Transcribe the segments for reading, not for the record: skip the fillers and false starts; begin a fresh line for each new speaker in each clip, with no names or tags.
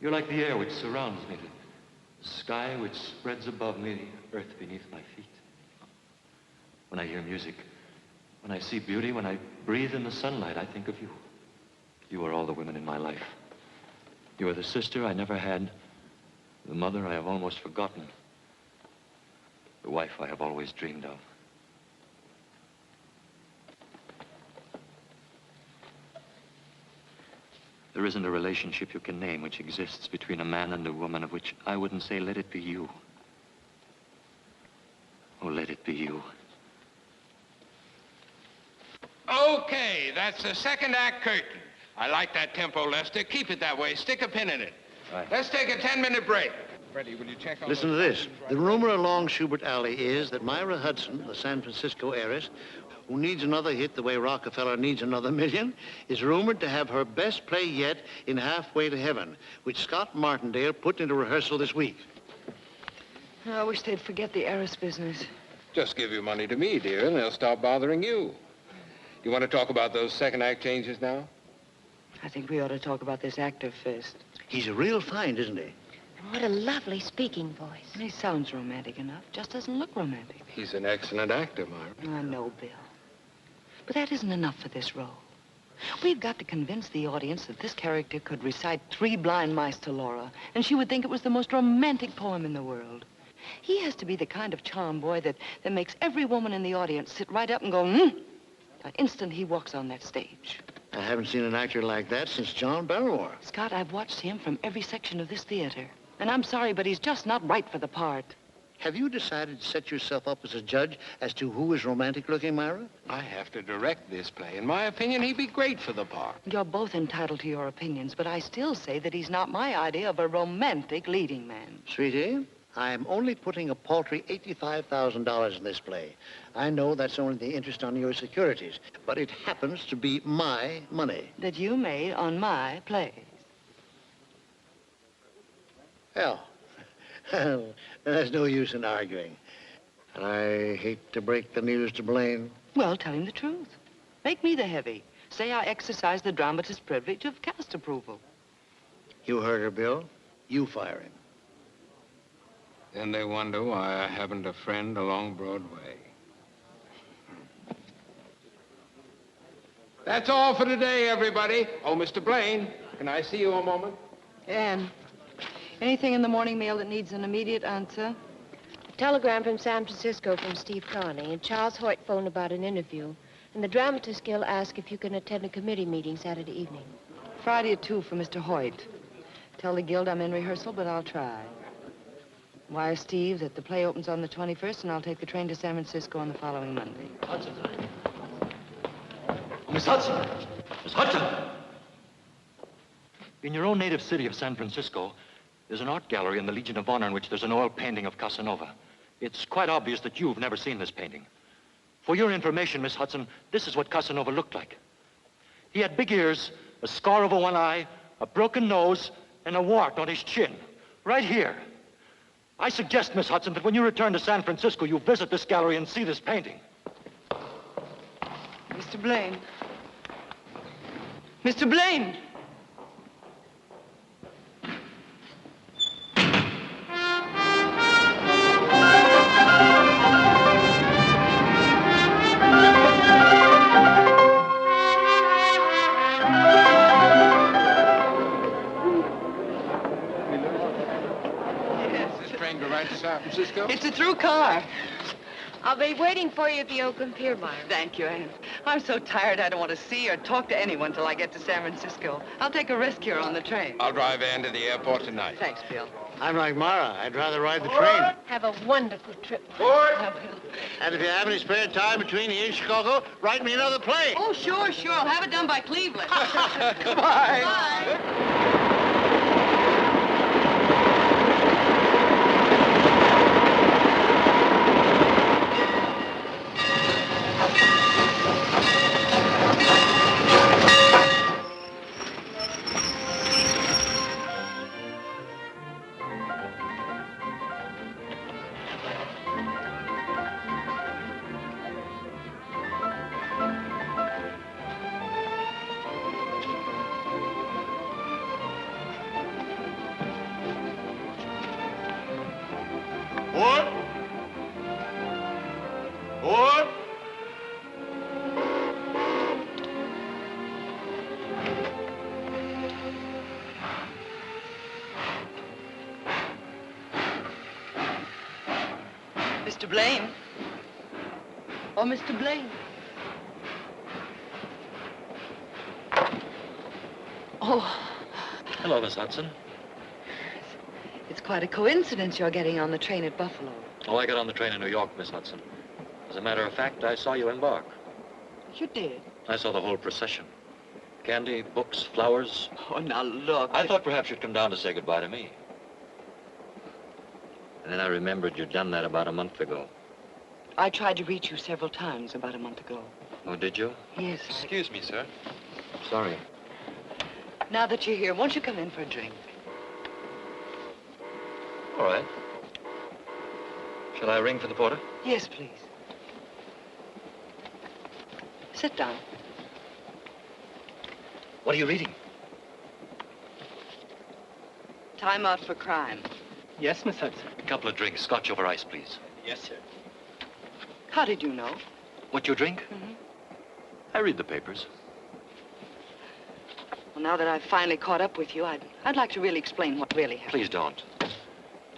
You're like the air which surrounds me, the sky which spreads above me, the earth beneath my feet. When I hear music, when I see beauty, when I breathe in the sunlight, I think of you. You are all the women in my life. You are the sister I never had, the mother I have almost forgotten, the wife I have always dreamed of. There isn't a relationship you can name which exists between a man and a woman of which I wouldn't say, let it be you. Oh, let it be you.
Okay, that's the second act curtain. I like that tempo, Lester. Keep it that way. Stick a pin in it.
Right.
Let's take a 10-minute break.
Freddie, will you check on...
Listen to this. The rumor along Schubert Alley is that Myra Hudson, the San Francisco heiress, who needs another hit the way Rockefeller needs another million, is rumored to have her best play yet in Halfway to Heaven, which Scott Martindale put into rehearsal this week.
I wish they'd forget the heiress business.
Just give your money to me, dear, and they'll stop bothering you. You want to talk about those second act changes now?
I think we ought to talk about this actor first.
He's a real find, isn't he?
And what a lovely speaking voice.
He sounds romantic enough, just doesn't look romantic.
He's an excellent actor, Myra.
I know, Bill. But that isn't enough for this role. We've got to convince the audience that this character could recite Three Blind Mice to Laura, and she would think it was the most romantic poem in the world. He has to be the kind of charm boy that makes every woman in the audience sit right up and go, the instant he walks on that stage.
I haven't seen an actor like that since John Barrymore.
Scott, I've watched him from every section of this theater. And I'm sorry, but he's just not right for the part.
Have you decided to set yourself up as a judge as to who is romantic-looking, Myra?
I have to direct this play. In my opinion, he'd be great for the part.
You're both entitled to your opinions, but I still say that he's not my idea of a romantic leading man.
Sweetie, I'm only putting a paltry $85,000 in this play. I know that's only the interest on your securities, but it happens to be my money.
That you made on my plays.
Well, there's no use in arguing. And I hate to break the news to Blaine.
Well, tell him the truth. Make me the heavy. Say I exercise the dramatist's privilege of cast approval.
You heard her, Bill. You fire him.
Then they wonder why I haven't a friend along Broadway. That's all for today, everybody. Oh, Mr. Blaine, can I see you a moment?
Anne, anything in the morning mail that needs an immediate answer?
A telegram from San Francisco from Steve Carney, and Charles Hoyt phoned about an interview. And the Dramatist Guild asked if you can attend a committee meeting Saturday evening.
Friday at 2 for Mr. Hoyt. Tell the Guild I'm in rehearsal, but I'll try. Wire Steve that the play opens on the 21st, and I'll take the train to San Francisco on the following Monday.
Hudson. Miss Hudson! Miss Hudson! In your own native city of San Francisco, there's an art gallery in the Legion of Honor in which there's an oil painting of Casanova. It's quite obvious that you've never seen this painting. For your information, Miss Hudson, this is what Casanova looked like. He had big ears, a scar over one eye, a broken nose, and a wart on his chin. Right here. I suggest, Miss Hudson, that when you return to San Francisco, you visit this gallery and see this painting.
Mr. Blaine. Mr. Blaine!
To San Francisco?
It's a through car.
I'll be waiting for you at the Oakland Pier, Myra.
Thank you, Anne. I'm so tired I don't want to see or talk to anyone till I get to San Francisco. I'll take a rest here on the train.
I'll drive Ann to the airport tonight.
Thanks, Bill.
I'm like Myra. I'd rather ride the train.
Have a wonderful trip.
And if you have any spare time between here and Chicago, write me another play.
Oh, sure. I'll have it done by Cleveland.
Goodbye.
Bye.
Forward. Forward.
Mr. Blaine. Oh, Mr. Blaine. Oh.
Hello, Miss Hudson.
It's quite a coincidence you're getting on the train at Buffalo.
Oh, I got on the train in New York, Miss Hudson. As a matter of fact, I saw you embark.
You did?
I saw the whole procession. Candy, books, flowers.
Oh, now look.
I thought perhaps you'd come down to say goodbye to me. And then I remembered you'd done that about a month ago.
I tried to reach you several times about a month ago.
Oh, did you?
Yes.
Excuse me, sir. Sorry.
Now that you're here, won't you come in for a drink?
All right. Shall I ring for the porter?
Yes, please. Sit down.
What are you reading?
Time Out for Crime.
Yes, Miss Hudson.
A couple of drinks, scotch over ice, please.
Yes, sir.
How did you know?
What you drink?
Mm-hmm.
I read the papers.
Well, now that I've finally caught up with you, I'd like to really explain what really happened.
Please don't.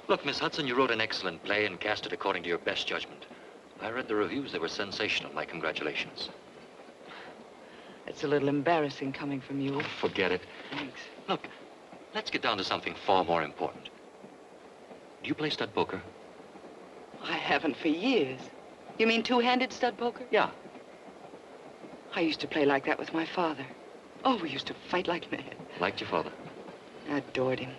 Look, Miss Hudson, you wrote an excellent play and cast it according to your best judgment. I read the reviews. They were sensational. My congratulations.
It's a little embarrassing coming from you.
Oh, forget it.
Thanks.
Look, let's get down to something far more important. Do you play stud poker?
I haven't for years. You mean two-handed stud poker?
Yeah.
I used to play like that with my father. Oh, we used to fight like mad.
Liked your father?
I adored him.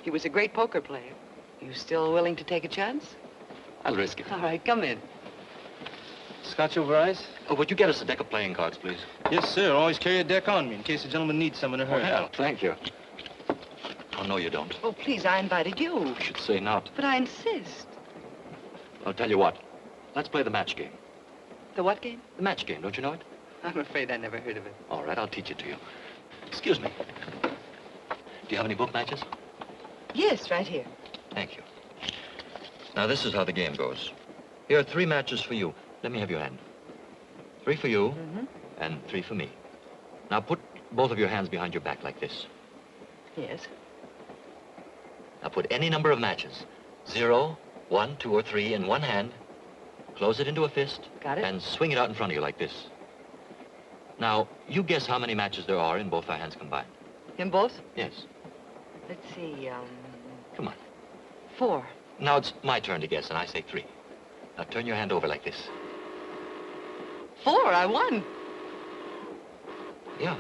He was a great poker player. You still willing to take a chance?
I'll risk it.
All right, come in.
Scotch over ice?
Oh, would you get us a deck of playing cards, please?
Yes, sir. Always carry a deck on me in case the gentleman needs some in a hurry.
Well, thank you. Oh, no, you don't.
Oh, please, I invited you.
I should say not.
But I insist.
I'll tell you what. Let's play the match game.
The what game?
The match game, don't you know it?
I'm afraid I never heard of it.
All right, I'll teach it to you. Excuse me. Do you have any book matches?
Yes, right here.
Thank you. Now, this is how the game goes. Here are 3 matches for you. Let me have your hand. 3 for you, and 3 for me. Now, put both of your hands behind your back like this.
Yes.
Now, put any number of matches. 0, 1, 2, or 3 in one hand. Close it into a fist.
Got it.
And swing it out in front of you like this. Now, you guess how many matches there are in both our hands combined.
In both?
Yes.
Let's see,
Come on.
4.
Now it's my turn to guess, and I say 3. Now turn your hand over like this.
4, I won.
Yeah.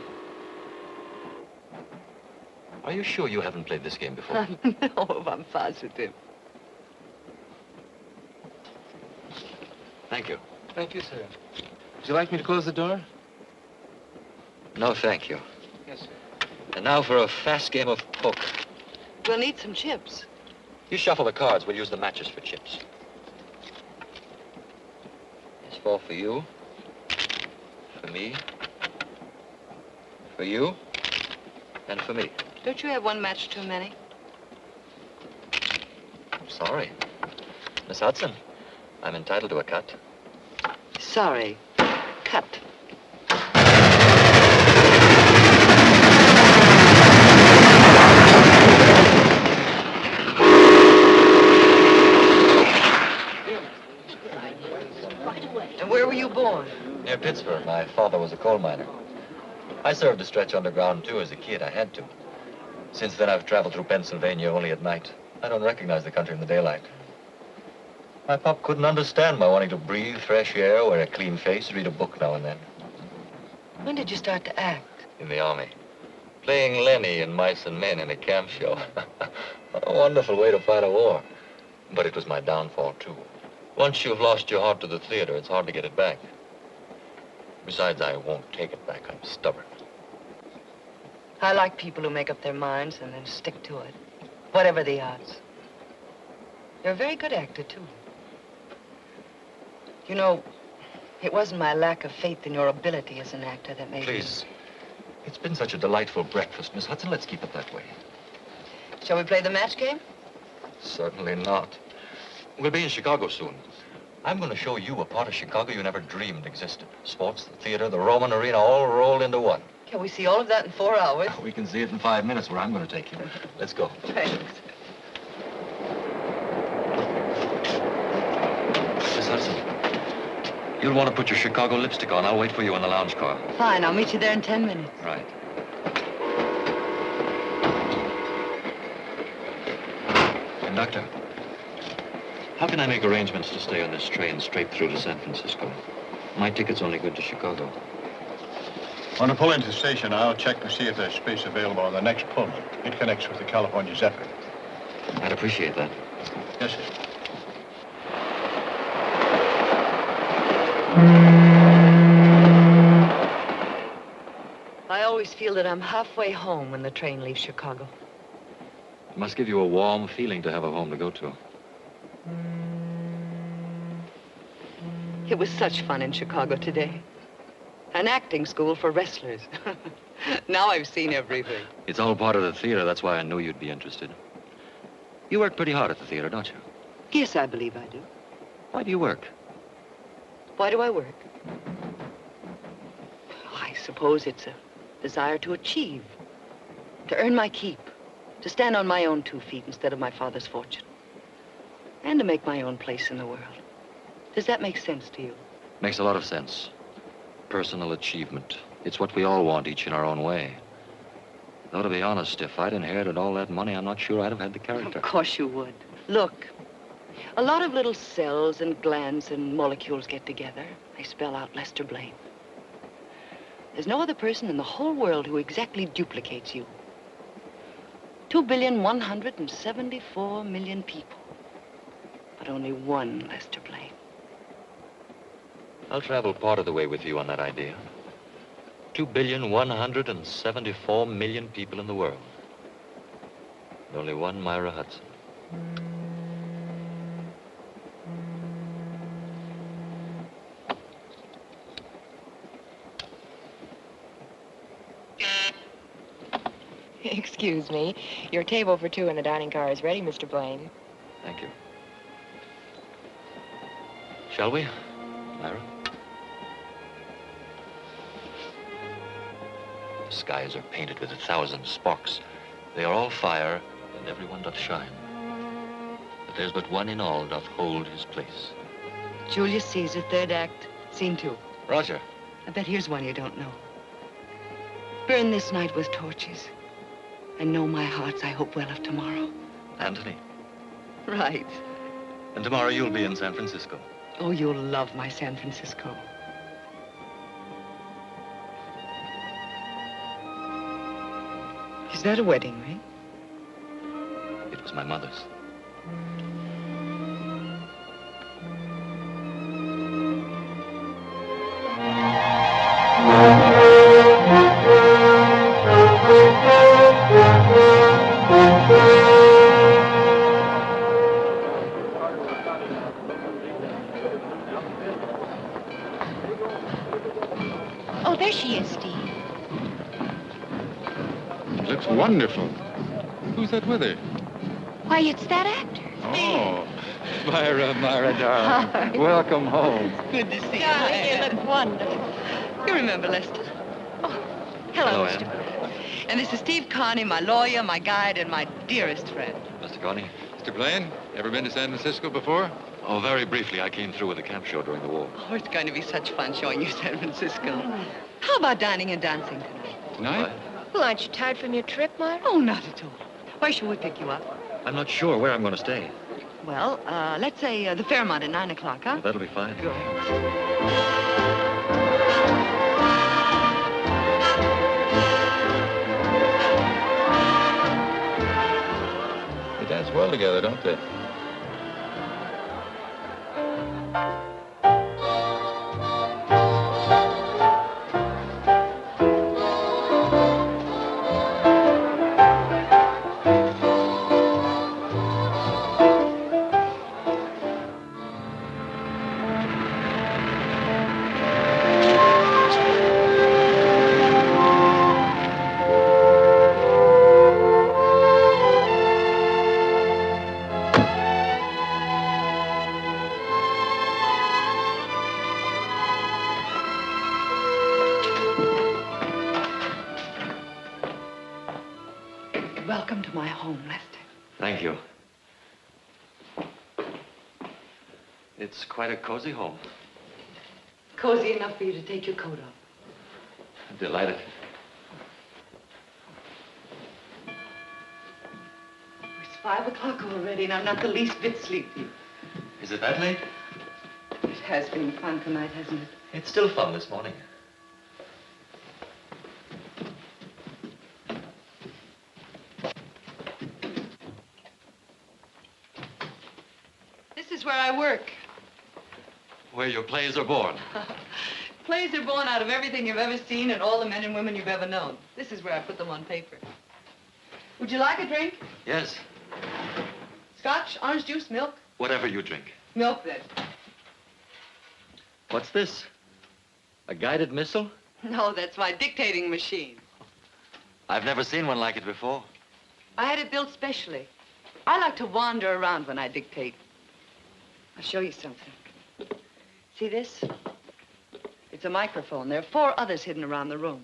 Are you sure you haven't played this game before?
No, I'm positive.
Thank you.
Thank you, sir. Would you like me to close the door?
No, thank you.
Yes, sir.
And now for a fast game of poker.
We'll need some chips.
You shuffle the cards. We'll use the matches for chips. There's 4 for you. For me. For you. And for me.
Don't you have one match too many?
I'm sorry. Miss Hudson, I'm entitled to a cut.
Sorry. Cut. And where were you born?
Near Pittsburgh. My father was a coal miner. I served a stretch underground, too, as a kid. I had to. Since then, I've traveled through Pennsylvania only at night. I don't recognize the country in the daylight. My pop couldn't understand my wanting to breathe fresh air, wear a clean face, read a book now and then.
When did you start to act?
In the Army. Playing Lenny in Mice and Men in a camp show. A wonderful way to fight a war. But it was my downfall, too. Once you've lost your heart to the theater, it's hard to get it back. Besides, I won't take it back. I'm stubborn.
I like people who make up their minds and then stick to it, whatever the odds. You're a very good actor, too. You know, it wasn't my lack of faith in your ability as an actor that made me...
Please. It's been such a delightful breakfast, Miss Hudson. Let's keep it that way.
Shall we play the match game?
Certainly not. We'll be in Chicago soon. I'm going to show you a part of Chicago you never dreamed existed. Sports, the theater, the Roman arena, all rolled into one.
Can we see all of that in 4 hours?
We can see it in 5 minutes where I'm going to take you. Let's go.
Thanks.
Miss Hudson, you'll want to put your Chicago lipstick on. I'll wait for you in the lounge car.
Fine, I'll meet you there in 10 minutes.
Right. Conductor, how can I make arrangements to stay on this train straight through to San Francisco? My ticket's only good to Chicago.
When I pull into the station, I'll check to see if there's space available on the next Pullman. It connects with the California Zephyr.
I'd appreciate that.
Yes, sir.
I always feel that I'm halfway home when the train leaves Chicago.
It must give you a warm feeling to have a home to go to.
It was such fun in Chicago today. An acting school for wrestlers. Now I've seen everything.
It's all part of the theater. That's why I knew you'd be interested. You work pretty hard at the theater, don't you?
Yes, I believe I do.
Why do you work?
Why do I work? I suppose it's a desire to achieve, to earn my keep, to stand on my own 2 feet instead of my father's fortune, and to make my own place in the world. Does that make sense to you?
Makes a lot of sense. Personal achievement. It's what we all want, each in our own way. Though, to be honest, if I'd inherited all that money, I'm not sure I'd have had the character.
Of course you would. Look, a lot of little cells and glands and molecules get together. They spell out Lester Blaine. There's no other person in the whole world who exactly duplicates you. 2,174,000,000 people, but only one Lester Blaine.
I'll travel part of the way with you on that idea. 2,174,000,000 people in the world. And only one Myra Hudson.
Excuse me. Your table for 2 in the dining car is ready, Mr. Blaine.
Thank you. Shall we, Myra? The skies are painted with 1,000 sparks. They are all fire, and every one doth shine. But there's but one in all doth hold his place.
Julius Caesar, 3rd act, scene 2.
Roger.
I bet here's one you don't know. Burn this night with torches, and know my hearts I hope well of tomorrow.
Antony.
Right.
And tomorrow you'll be in San Francisco.
Oh, you'll love my San Francisco. Is that a wedding ring?
It was my mother's.
Oh, there she is, Steve.
Looks wonderful. Who's that with her?
Why, it's that actor.
Oh, Myra, darling.
Hi.
Welcome home.
Good to see you.
Darling, you look wonderful.
You remember Lester?
Oh, hello,
Hello,
Mr.
Anne.
And this is Steve Carney, my lawyer, my guide, and my dearest friend.
Mr. Connie?
Mr. Blaine, ever been to San Francisco before?
Oh, very briefly. I came through with a camp show during the war.
Oh, it's going to be such fun showing you San Francisco. How about dining and dancing tonight?
Tonight?
Well, aren't you tired from your trip, Myra?
Oh, not at all. Where shall we pick you up?
I'm not sure where I'm going to stay.
Well, let's say the Fairmont at 9 o'clock, huh?
That'll be fine.
Good.
They dance well together, don't they?
Welcome to my home, Lester.
Thank you. It's quite a cozy home.
Cozy enough for you to take your coat off.
I'm delighted.
It's 5 o'clock already, and I'm not the least bit sleepy.
Is it that late?
It has been fun tonight, hasn't it?
It's still fun this morning.
This is where I work.
Where your plays are born.
Plays are born out of everything you've ever seen and all the men and women you've ever known. This is where I put them on paper. Would you like a drink?
Yes,
Scotch, orange juice, milk?
whatever you drink.
Milk, then.
What's this? A guided missile?
No, that's my dictating machine.
I've never seen one like it before.
I had it built specially. I like to wander around when I dictate. I'll show you something. See this? It's a microphone. There are 4 others hidden around the room.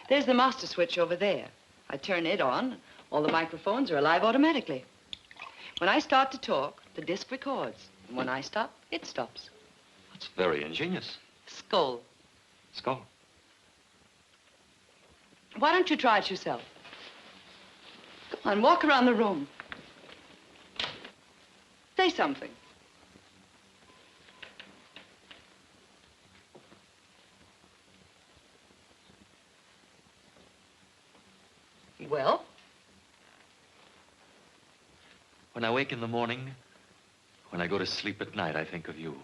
There's the master switch over there. I turn it on. All the microphones are alive automatically. When I start to talk, the disc records. And when I stop, it stops.
That's very ingenious.
Skull.
Skull.
Why don't you try it yourself? Come on, walk around the room. Say something. Well?
When I wake in the morning, when I go to sleep at night, I think of you.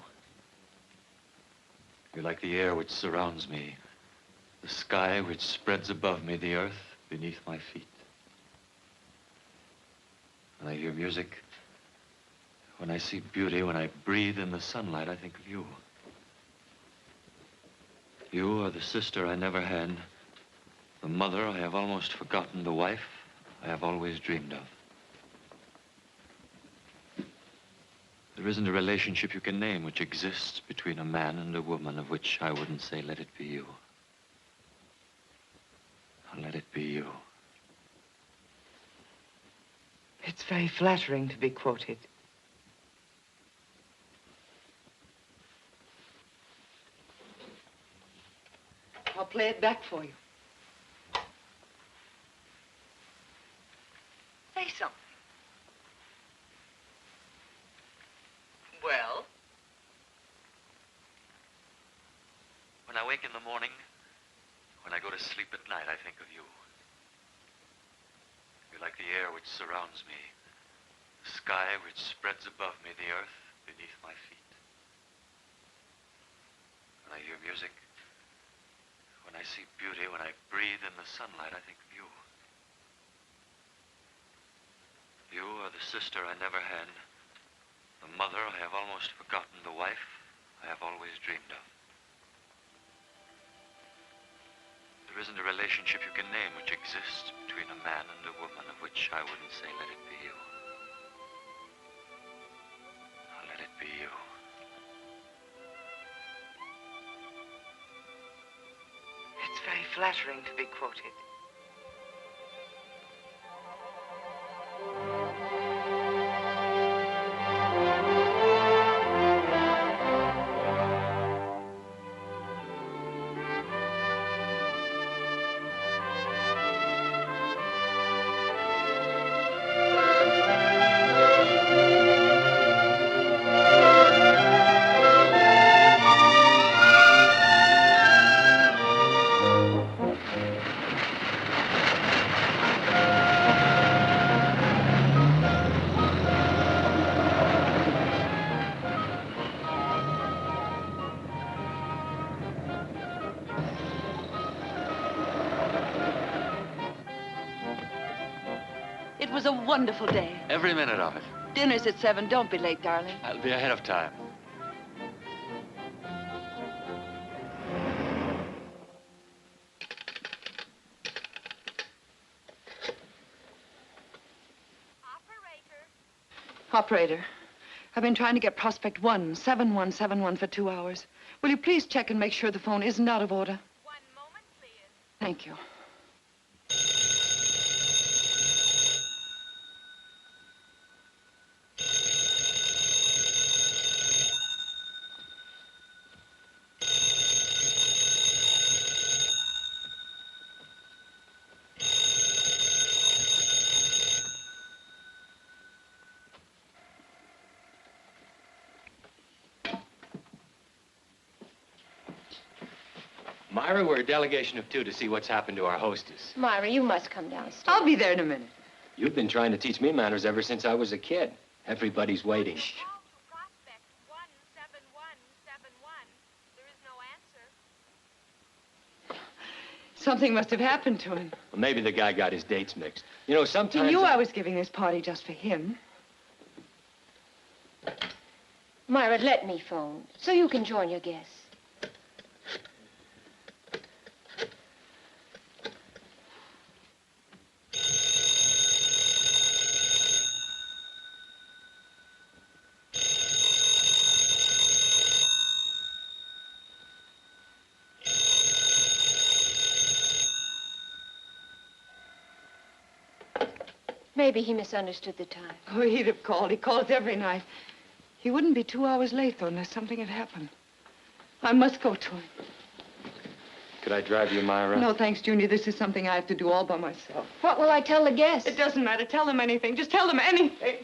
You're like the air which surrounds me, the sky which spreads above me, the earth beneath my feet. When I hear music, when I see beauty, when I breathe in the sunlight, I think of you. You are the sister I never had, the mother I have almost forgotten, the wife I have always dreamed of. There isn't a relationship you can name which exists between a man and a woman of which I wouldn't say, let it be you. Let it be you.
It's very flattering to be quoted. I'll play it back for you. Say something. Well?
When I wake in the morning, when I go to sleep at night, I think of you. You're like the air which surrounds me, the sky which spreads above me, the earth beneath my feet. When I hear music, when I see beauty, when I breathe in the sunlight, I think of you. You are the sister I never had, the mother I have almost forgotten, the wife I have always dreamed of. There isn't a relationship you can name which exists between a man and a woman of which I wouldn't say, let it be you. Let it be you.
It's very flattering to be quoted. It was a wonderful day.
Every minute of it.
Dinner's at 7. Don't be late, darling.
I'll be ahead of time.
Operator, I've been trying to get Prospect 17171 for 2 hours. Will you please check and make sure the phone isn't out of order?
1 moment, please.
Thank you.
Myra, we're a delegation of 2 to see what's happened to our hostess.
Myra, you must come downstairs.
I'll be there in a minute.
You've been trying to teach me manners ever since I was a kid. Everybody's waiting.
Something must have happened to him.
Well, maybe the guy got his dates mixed. You know, sometimes...
He knew I was giving this party just for him.
Myra, let me phone so you can join your guests. Maybe he misunderstood the time.
Oh, he'd have called. He calls every night. He wouldn't be 2 hours late, though, unless something had happened. I must go to him.
Could I drive you, Myra?
No, thanks, Junior. This is something I have to do all by myself.
What will I tell the guests?
It doesn't matter. Tell them anything. Just tell them anything.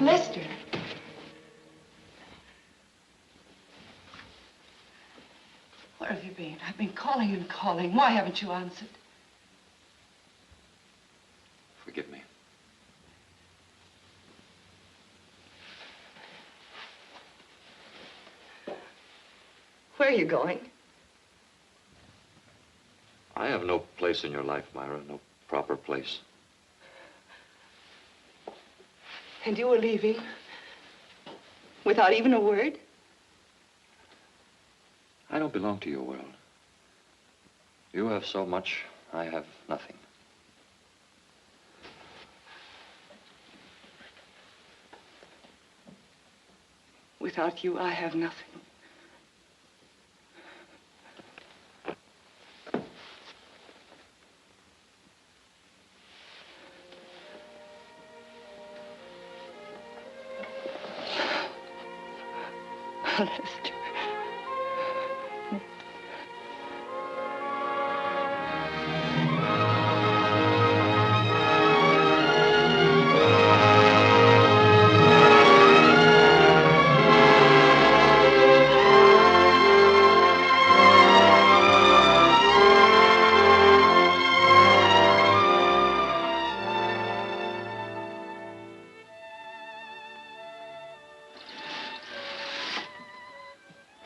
Lester. Where have you been? I've been calling and calling. Why haven't you answered?
Forgive me.
Where are you going?
I have no place in your life, Myra. No proper place.
And you were leaving? Without even a word?
I don't belong to your world. You have so much, I have nothing.
Without you, I have nothing. Lester.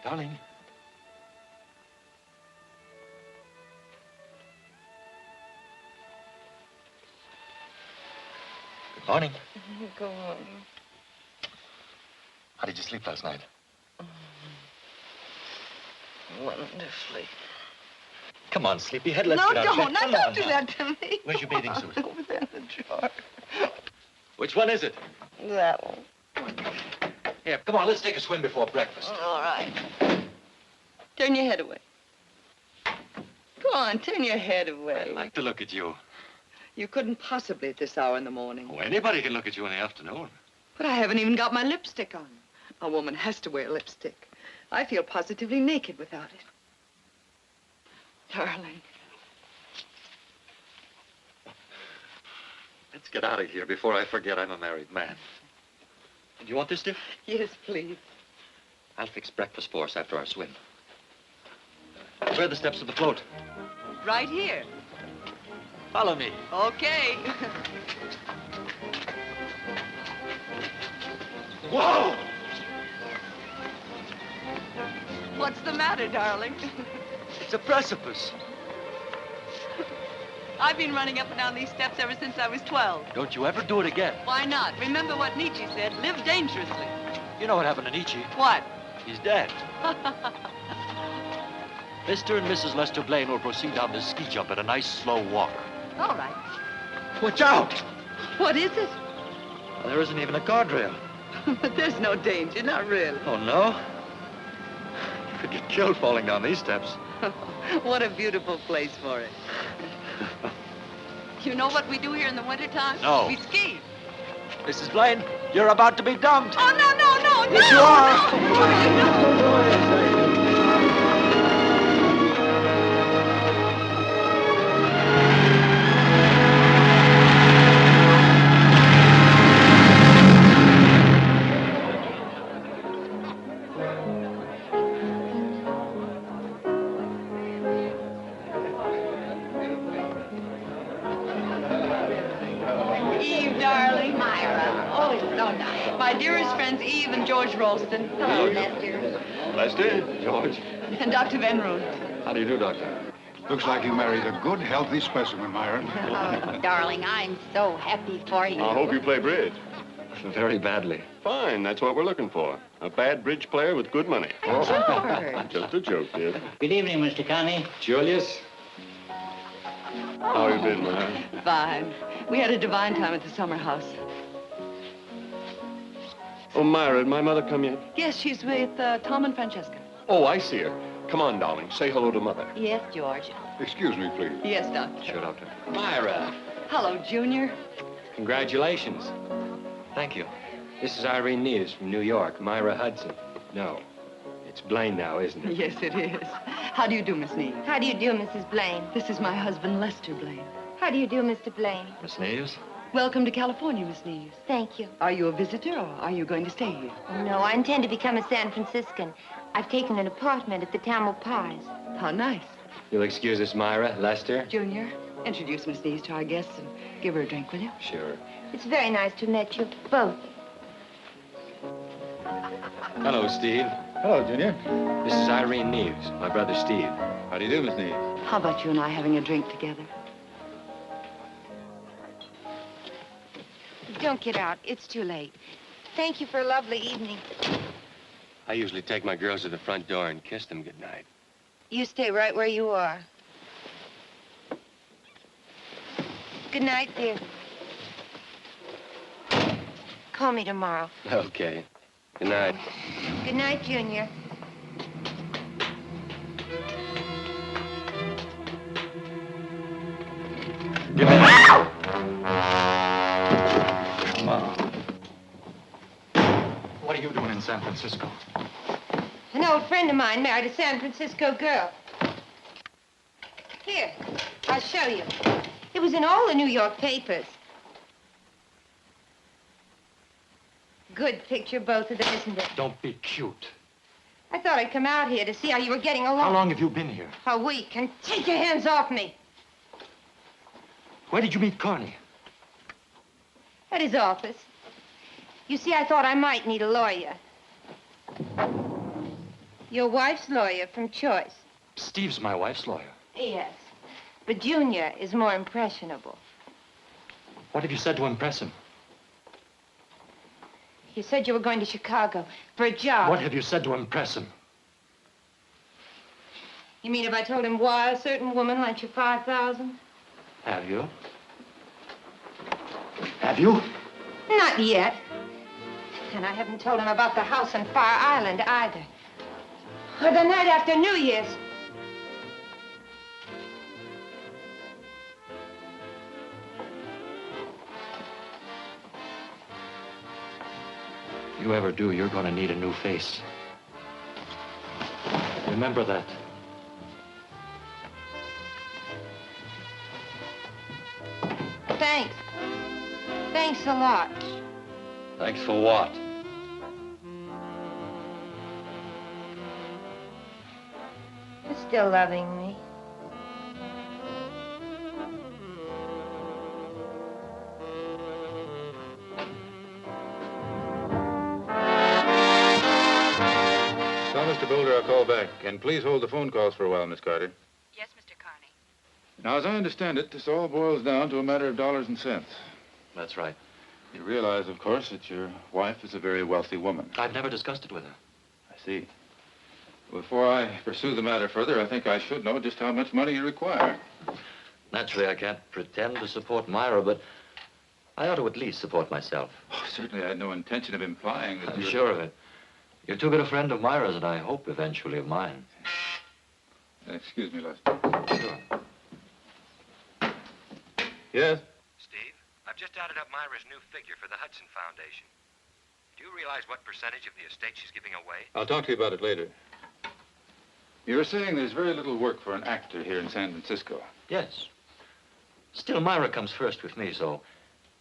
Darling. Good morning.
Go on.
How did you sleep last night?
Wonderfully.
Come on, sleepyhead. Let's
No,
get out of
don't.
bed.
Now,
Come
don't
on
do
now.
that to me.
Where's your bathing suit?
Over there in the drawer.
Which one is it?
That one.
Here, come on, let's take a swim before breakfast.
All right. Turn your head away. Go on, turn your head away.
I like to look at you.
You couldn't possibly at this hour in the morning.
Oh, anybody can look at you in the afternoon.
But I haven't even got my lipstick on. A woman has to wear lipstick. I feel positively naked without it. Darling.
Let's get out of here before I forget I'm a married man. Do you want this, dear?
Yes, please.
I'll fix breakfast for us after our swim. Where are the steps to the float?
Right here.
Follow me.
Okay.
Whoa!
What's the matter, darling?
It's a precipice.
I've been running up and down these steps ever since I was 12.
Don't you ever do it again.
Why not? Remember what Nietzsche said, live dangerously.
You know what happened to Nietzsche?
What?
He's dead. Mr. and Mrs. Lester Blaine will proceed down this ski jump at a nice, slow walk.
All right.
Watch out!
What is it?
There isn't even a guardrail.
But there's no danger, not really.
Oh, no? You could get killed falling down these steps.
What a beautiful place for it. You know what we do here in the wintertime?
No.
We ski.
Mrs. Blaine, you're about to be dumped.
Oh, no,
Yes, you are.
Eve, darling. Myra. Oh, it's so nice. My dearest friends, Eve and George Ralston. Hello, Lester.
Lester, George.
And Dr. Van Roon.
How do you do, Doctor?
Looks like you married a good, healthy specimen, Myra.
Oh, darling, I'm so happy for you.
I hope you play bridge.
Very badly.
Fine, that's what we're looking for. A bad bridge player with good money.
George.
Just a joke, dear.
Good evening, Mr. Connie.
Julius?
How you been, Myra?
Fine. We had a divine time at the summer house.
Oh, Myra, did my mother come yet?
Yes, she's with Tom and Francesca.
Oh, I see her. Come on, darling. Say hello to Mother.
Yes, George.
Excuse me, please.
Yes, Doctor.
Sure, Doctor.
Myra,
Hello, Junior.
congratulations.
Thank you.
This is Irene Neves from New York. Myra Hudson. No, it's Blaine now, isn't it?
Yes, it is. How do you do, Miss Neves?
How do you do, Mrs. Blaine?
This is my husband, Lester Blaine.
How do you do, Mr. Blaine?
Miss Neves?
Welcome to California, Miss Neves.
Thank you.
Are you a visitor, or are you going to stay here?
No, I intend to become a San Franciscan. I've taken an apartment at the Tamil Pies.
How nice.
You'll excuse us, Myra. Lester?
Junior, introduce Miss Neves to our guests and give her a drink, will you?
Sure.
It's very nice to meet you, both.
Hello, Steve.
Hello, Junior.
This is Irene Neves, my brother Steve.
How do you do, Miss Neves?
How about you and I having a drink together?
Don't get out. It's too late. Thank you for a lovely evening.
I usually take my girls to the front door and kiss them goodnight.
You stay right where you are. Good night, dear. Call me tomorrow.
Okay. Good night.
Good night, Junior.
Give me that. Come on. What are you doing in San Francisco?
An old friend of mine married a San Francisco girl. Here, I'll show you. It was in all the New York papers. Good picture, both of them, isn't it?
Don't be cute.
I thought I'd come out here to see how you were getting along.
How long have you been here?
A week, and take your hands off me.
Where did you meet Carney?
At his office. You see, I thought I might need a lawyer. Your wife's lawyer from choice.
Steve's my wife's lawyer.
Yes. But Junior is more impressionable.
What have you said to impress him?
You said you were going to Chicago for a job.
What have you said to impress him?
You mean if I told him why a certain woman lent you $5,000?
Have you? Have you?
Not yet. And I haven't told him about the house on Fire Island either. Or the night after New Year's.
If you ever do, you're going to need a new face. Remember that.
Thanks. Thanks a lot.
Thanks for what?
You're still loving me.
Tell Mr. Boulder I'll call back. And please hold the phone calls for a while, Miss Carter.
Yes, Mr. Carney.
Now, as I understand it, this all boils down to a matter of dollars and cents.
That's right.
You realize, of course, that your wife is a very wealthy woman.
I've never discussed it with her.
I see. Before I pursue the matter further, I think I should know just how much money you require.
Naturally, I can't pretend to support Myra, but I ought to at least support myself.
Oh, certainly, I had no intention of implying that
I'm
you're...
sure of it. You're too good a friend of Myra's, and I hope eventually of mine.
Excuse me, Lester.
Sure.
Yes?
Steve, I've just added up Myra's new figure for the Hudson Foundation. Do you realize what percentage of the estate she's giving away?
I'll talk to you about it later. You were saying there's very little work for an actor here in San Francisco.
Yes. Still, Myra comes first with me, so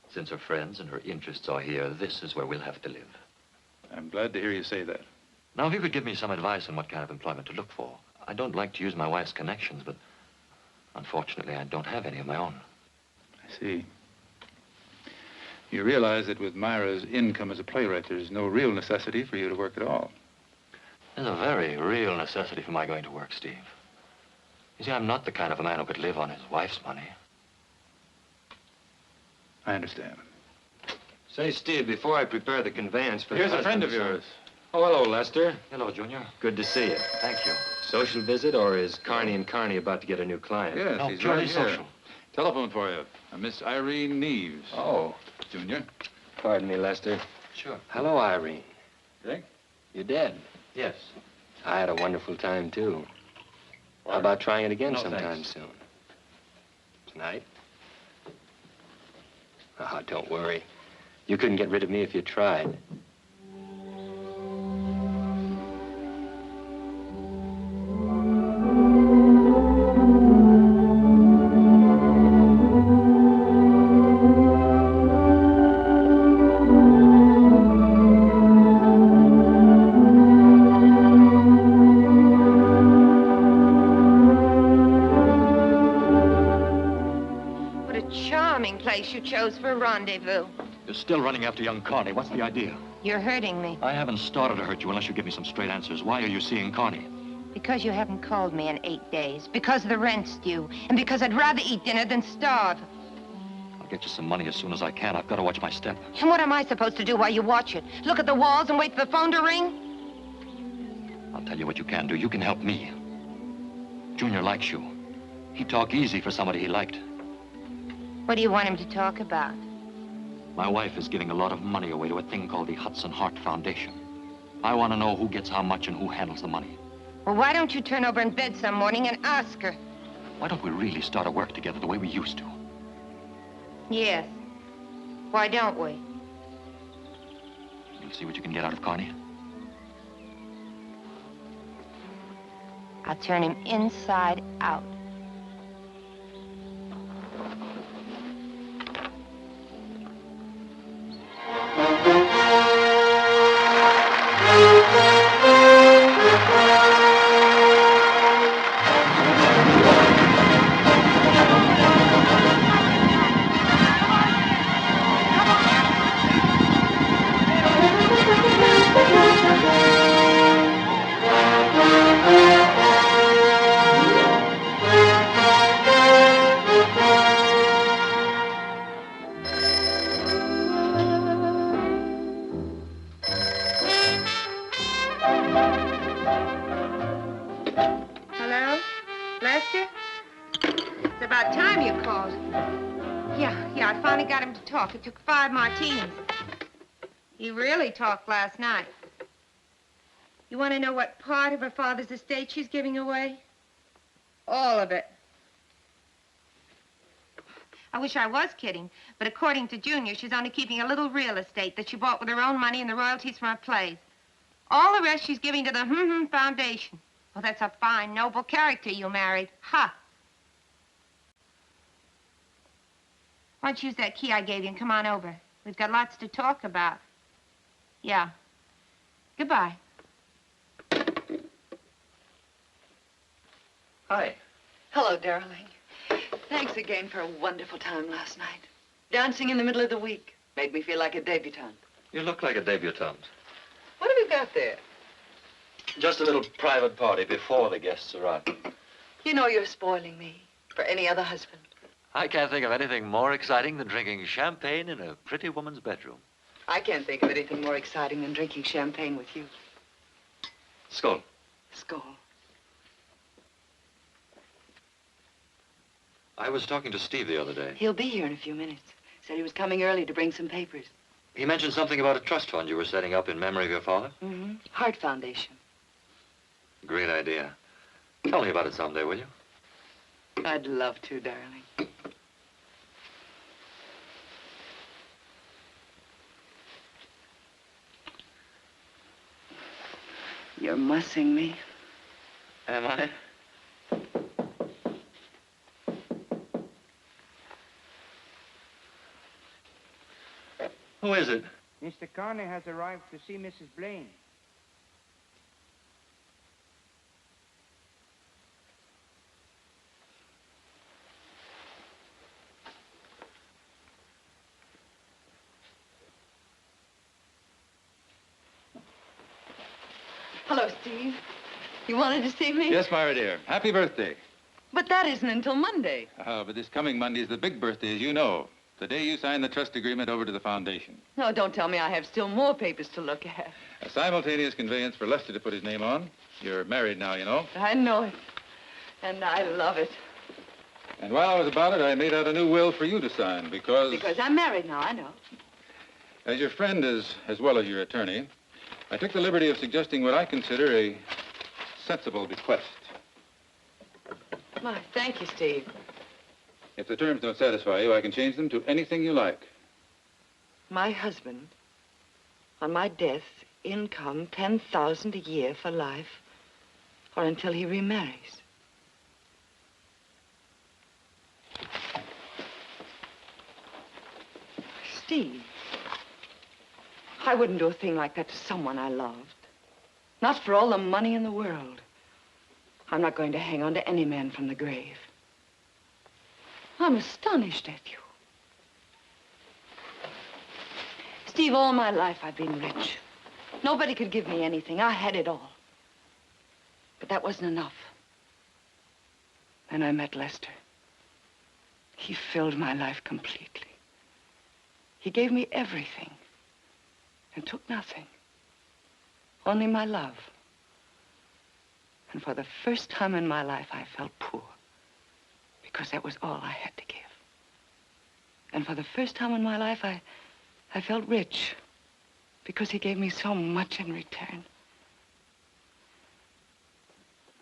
since her friends and her interests are here, this is where we'll have to live.
I'm glad to hear you say that.
Now, if you could give me some advice on what kind of employment to look for. I don't like to use my wife's connections, but unfortunately, I don't have any of my own.
I see. You realize that with Myra's income as a playwright, there's no real necessity for you to work at all.
There's a very real necessity for my going to work, Steve. You see, I'm not the kind of a man who could live on his wife's money.
I understand.
Say, Steve, before I prepare the conveyance for
Here's
the
a friend of
husband,
yours.
Oh, hello, Lester.
Hello, Junior.
Good to see you.
Thank you.
Social visit, or is Carney and Carney about to get a new client?
Yes,
No,
he's
purely
right here.
social.
Telephone for you. Miss Irene Neves.
Oh,
Junior.
pardon me, Lester.
Sure.
Hello, Irene.
Dick?
You dead?
Yes.
I had a wonderful time, too. How about trying it again
No,
sometime
thanks.
soon? Tonight? Oh, don't worry. You couldn't get rid of me if you tried.
What a charming place you chose for a rendezvous.
You're still running after young Carney. What's the idea?
You're hurting me
I haven't started to hurt you unless you give me some straight answers. Why are you seeing Carney?
because you haven't called me in 8 days, because the rent's due, and because I'd rather eat dinner than starve.
I'll get you some money as soon as I can. I've got to watch my step.
And what am I supposed to do while you watch it? Look at the walls and wait for the phone to ring?
I'll tell you what you can do. You can help me. Junior likes you. He'd talk easy for somebody he liked.
What do you want him to talk about?
My wife is giving a lot of money away to a thing called the Hudson Heart Foundation. I want to know who gets how much and who handles the money.
Well, why don't you turn over in bed some morning and ask her?
Why don't we really start to work together the way we used to?
Yes. Why don't we?
You'll see what you can get out of Carney.
I'll turn him inside out. Hello? Lester? It's about time you called. Yeah, I finally got him to talk. It took 5 martinis. He really talked last night. You want to know what part of her father's estate she's giving away? All of it. I wish I was kidding, but according to Junior, she's only keeping a little real estate that she bought with her own money and the royalties from her plays. All the rest she's giving to the Foundation. Well, that's a fine, noble character you married. Ha! Why don't you use that key I gave you and come on over? We've got lots to talk about. Yeah. Goodbye.
Hi.
Hello, darling. Thanks again for a wonderful time last night. Dancing in the middle of the week made me feel like a debutante.
You look like a debutante.
What have you got there?
Just a little private party before the guests arrive.
You know you're spoiling me for any other husband.
I can't think of anything more exciting than drinking champagne in a pretty woman's bedroom.
I can't think of anything more exciting than drinking champagne with you.
Skull.
Skull.
I was talking to Steve the other day.
He'll be here in a few minutes. Said he was coming early to bring some papers.
He mentioned something about a trust fund you were setting up in memory of your father.
Mm-hmm. Heart Foundation.
Great idea. Tell me about it someday, will you?
I'd love to, darling. You're mussing me.
Am I? Who is it?
Mr. Carney has arrived to see Mrs. Blaine.
Hello, Steve. You wanted to see me?
Yes, Myra, dear. Happy birthday.
But that isn't until Monday.
But this coming Monday is the big birthday, as you know. The day you sign the trust agreement over to the foundation.
No, don't tell me I have still more papers to look at.
A simultaneous conveyance for Lester to put his name on. You're married now, you know.
I know it. And I love it.
And while I was about it, I made out a new will for you to sign because...
Because I'm married now, I know.
As your friend as well as your attorney, I took the liberty of suggesting what I consider a sensible bequest.
Why, thank you, Steve.
If the terms don't satisfy you, I can change them to anything you like.
My husband, on my death, income $10,000 a year for life, or until he remarries. Steve, I wouldn't do a thing like that to someone I loved. Not for all the money in the world. I'm not going to hang on to any man from the grave. I'm astonished at you. Steve, all my life I've been rich. Nobody could give me anything. I had it all. But that wasn't enough. Then I met Lester. He filled my life completely. He gave me everything and took nothing. Only my love. And for the first time in my life, I felt poor. Because that was all I had to give. And for the first time in my life, I felt rich. Because he gave me so much in return.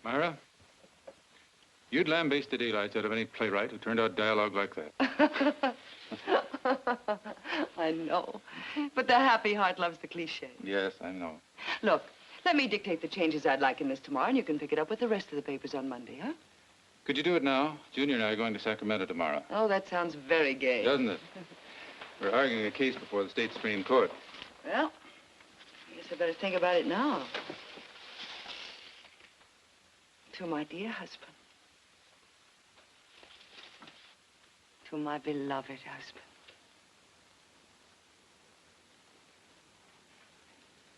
Myra, you'd lambaste the daylights out of any playwright who turned out dialogue like that.
I know. But the happy heart loves the cliche.
Yes, I know.
Look, let me dictate the changes I'd like in this tomorrow, and you can pick it up with the rest of the papers on Monday, huh?
Could you do it now? Junior and I are going to Sacramento tomorrow.
Oh, that sounds very gay.
Doesn't it? We're arguing a case before the state Supreme Court.
Well, I guess I better think about it now. To my dear husband. To my beloved husband.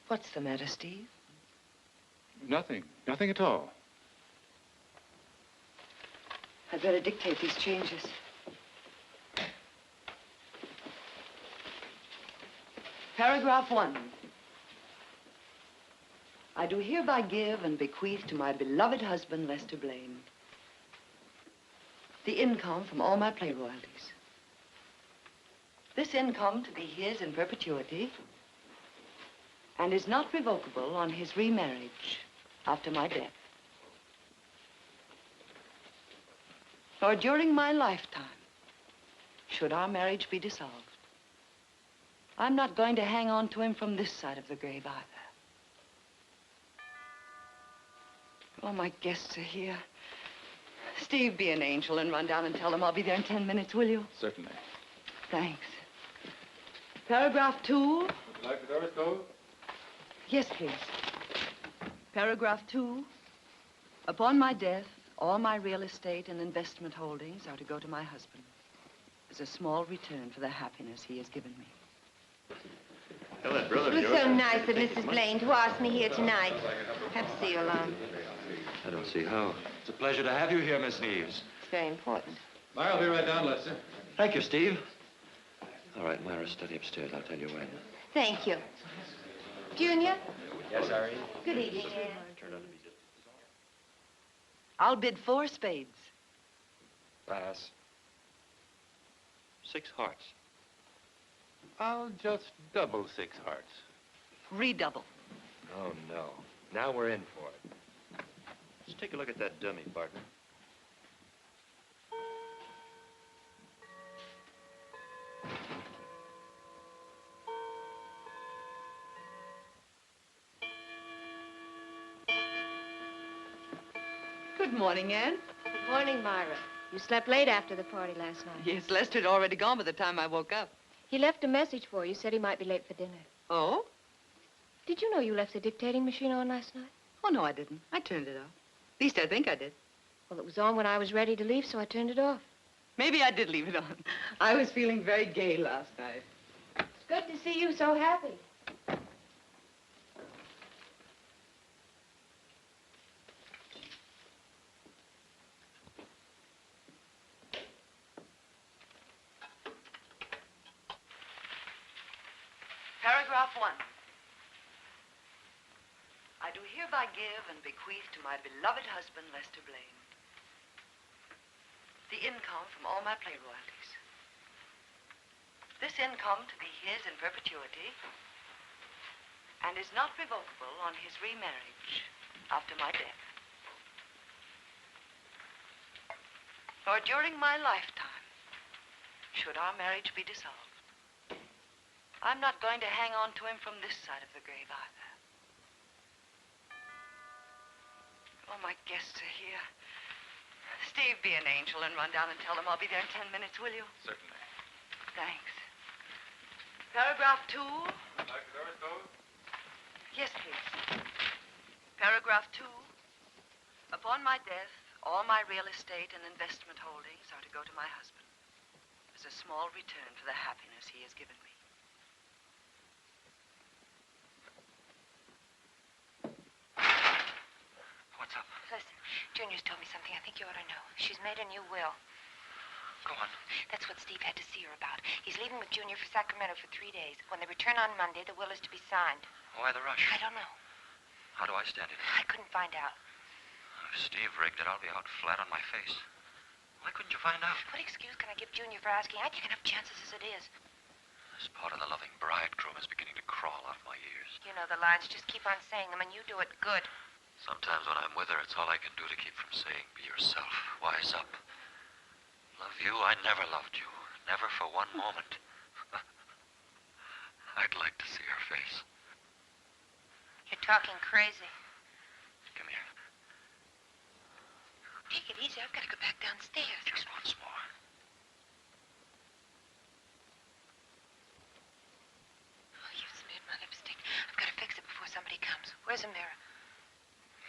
What's the matter, Steve?
Nothing. Nothing at all.
I'd better dictate these changes. Paragraph 1. I do hereby give and bequeath to my beloved husband, Lester Blaine, the income from all my play royalties. This income to be his in perpetuity and is not revocable on his remarriage after my death. Or during my lifetime, should our marriage be dissolved. I'm not going to hang on to him from this side of the grave either. Oh, my guests are here. Steve, be an angel and run down and tell them I'll be there in 10 minutes, will you?
Certainly.
Thanks. Paragraph 2.
Would you like the door stove?
Yes, please. Paragraph 2. Upon my death, all my real estate and investment holdings are to go to my husband as a small return for the happiness he has given me.
Tell that brother
It was so nice of Mrs. Blaine to ask me here tonight. Have to see you alone.
I don't see how. It's a pleasure to have you here, Miss Neves.
It's very important.
I'll be right down, Lester.
Thank you, Steve. All right, Myra, study upstairs. I'll tell you when.
Thank you. Junior?
Yes, Irene?
Good evening, Anne.
I'll bid 4 spades.
Pass.
6 hearts.
I'll just double 6 hearts.
Redouble.
Oh, no. Now we're in for it.
Let's take a look at that dummy, partner.
Good morning, Anne.
Good morning, Myra. You slept late after the party last night.
Yes, Lester had already gone by the time I woke up.
He left a message for you, said he might be late for dinner.
Oh?
Did you know you left the dictating machine on last night?
Oh, no, I didn't. I turned it off. At least I think I did.
Well, it was on when I was ready to leave, so I turned it off.
Maybe I did leave it on. I was feeling very gay last night.
It's good to see you so happy.
Paragraph 1. I do hereby give and bequeath to my beloved husband, Lester Blaine, the income from all my play royalties. This income to be his in perpetuity and is not revocable on his remarriage after my death. Nor during my lifetime should our marriage be dissolved. I'm not going to hang on to him from this side of the grave either. Oh, my guests are here. Steve, be an angel and run down and tell them I'll be there in 10 minutes, will you?
Certainly.
Thanks. Paragraph 2.
Like the doors closed?
Yes, please. Paragraph 2. Upon my death, all my real estate and investment holdings are to go to my husband as a small return for the happiness he has given me.
What's up?
Listen, Junior's told me something I think you ought to know. She's made a new will.
Go on.
That's what Steve had to see her about. He's leaving with Junior for Sacramento for 3 days. When they return on Monday, the will is to be signed.
Why the rush?
I don't know.
How do I stand it?
I couldn't find out.
If Steve rigged it, I'll be out flat on my face. Why couldn't you find out?
What excuse can I give Junior for asking? I take enough chances as it is.
This part of the loving bridegroom is beginning to crawl out of my ears.
You know the lines. Just keep on saying them, and you do it good.
Sometimes when I'm with her, it's all I can do to keep from saying, be yourself, wise up. Love you, I never loved you. Never for one moment. I'd like to see her face.
You're talking crazy.
Come here.
Take it easy. I've got to go back downstairs.
Just once more.
Oh, you've smeared my lipstick. I've got to fix it before somebody comes. Where's a mirror?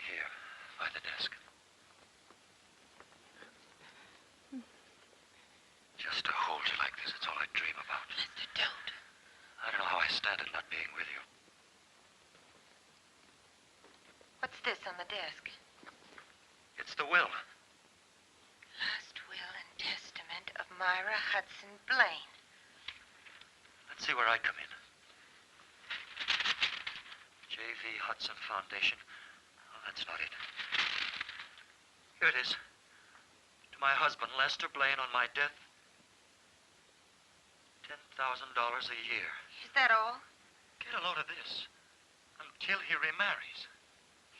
Here, by the desk. Just to hold you like this, it's all I dream about.
Lester, don't.
I don't know how I stand it not being with you.
What's this on the desk?
It's the will.
Last will and testament of Myra Hudson Blaine.
Let's see where I come in. J.V. Hudson Foundation. Oh, that's not it. Here it is. To my husband, Lester Blaine, on my death, $10,000 a year.
Is that all?
Get a load of this. Until he remarries.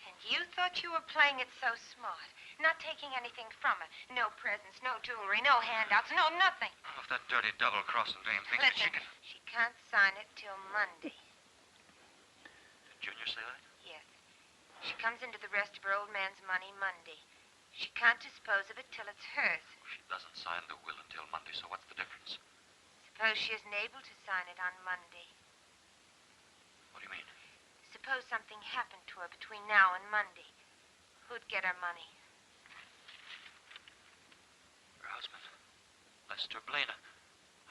And you thought you were playing it so smart. Not taking anything from her. No presents, no jewelry, no handouts, no nothing.
Oh, if that dirty double-crossing dame thinks that she
Listen,
can...
she can't sign it till Monday.
Did Junior say that?
Yes. She comes into the rest of her old man's money Monday. She can't dispose of it till it's hers.
She doesn't sign the will until Monday, so what's the difference?
Suppose she isn't able to sign it on Monday.
What do you mean?
Suppose something happened to her between now and Monday. Who'd get her money?
Her husband, Lester Blaine.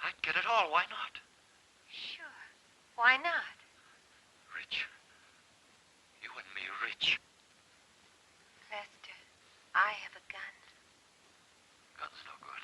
I'd get it all. Why not?
Sure. Why not?
Rich. You and me rich.
Lester, I have a gun.
Gun's no good.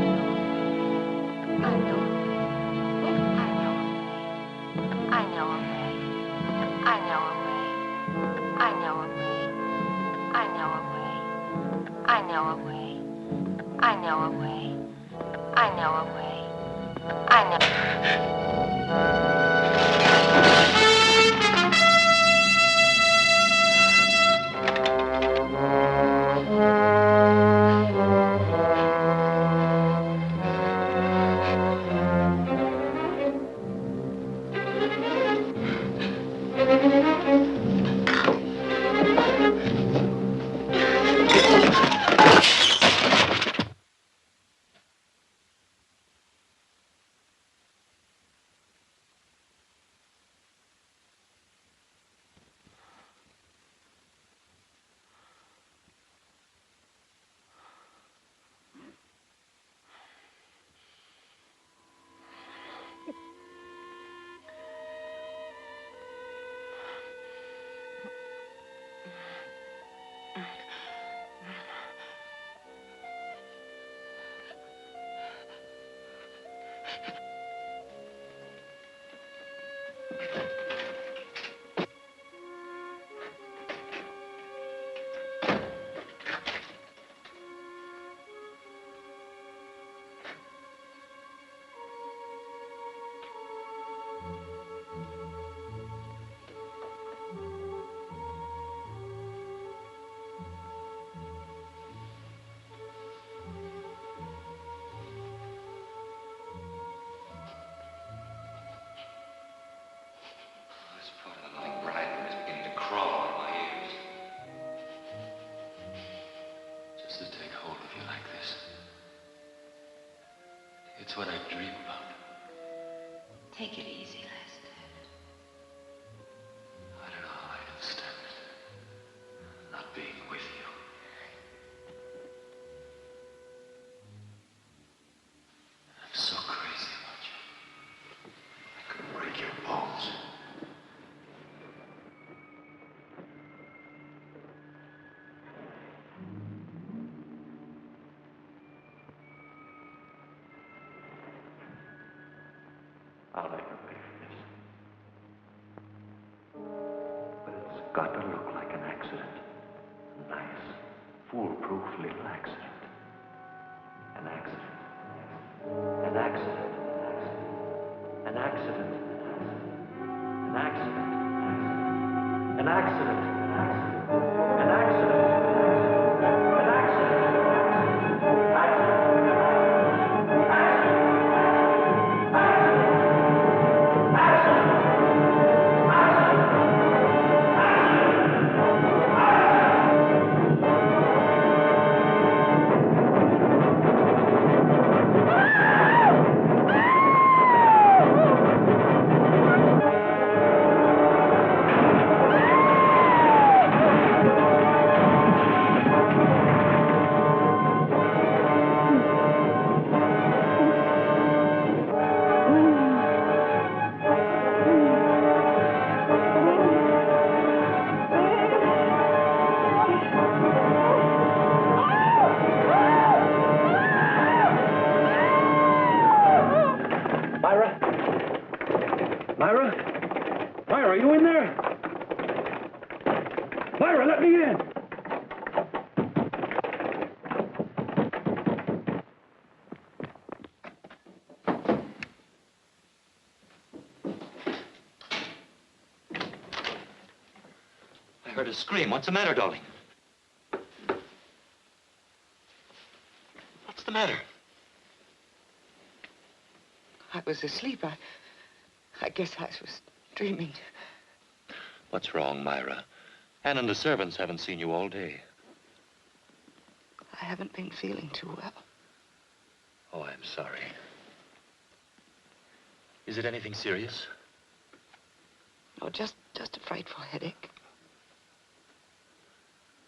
It's what I dream about.
Take it easy, Lester.
I don't know how I can stand it. Not being with you. I'm so crazy about you. I could break your bones. I'll make a way for this. But it's got to look like an accident. A nice, foolproof little accident. An accident. An accident. An accident. An accident. An accident. An accident. An accident. An accident. I heard a scream. What's the matter, darling? What's the matter?
I was asleep. I guess I was dreaming.
What's wrong, Myra? Ann and the servants haven't seen you all day.
I haven't been feeling too well.
Oh, I'm sorry. Is it anything serious?
No, just a frightful headache.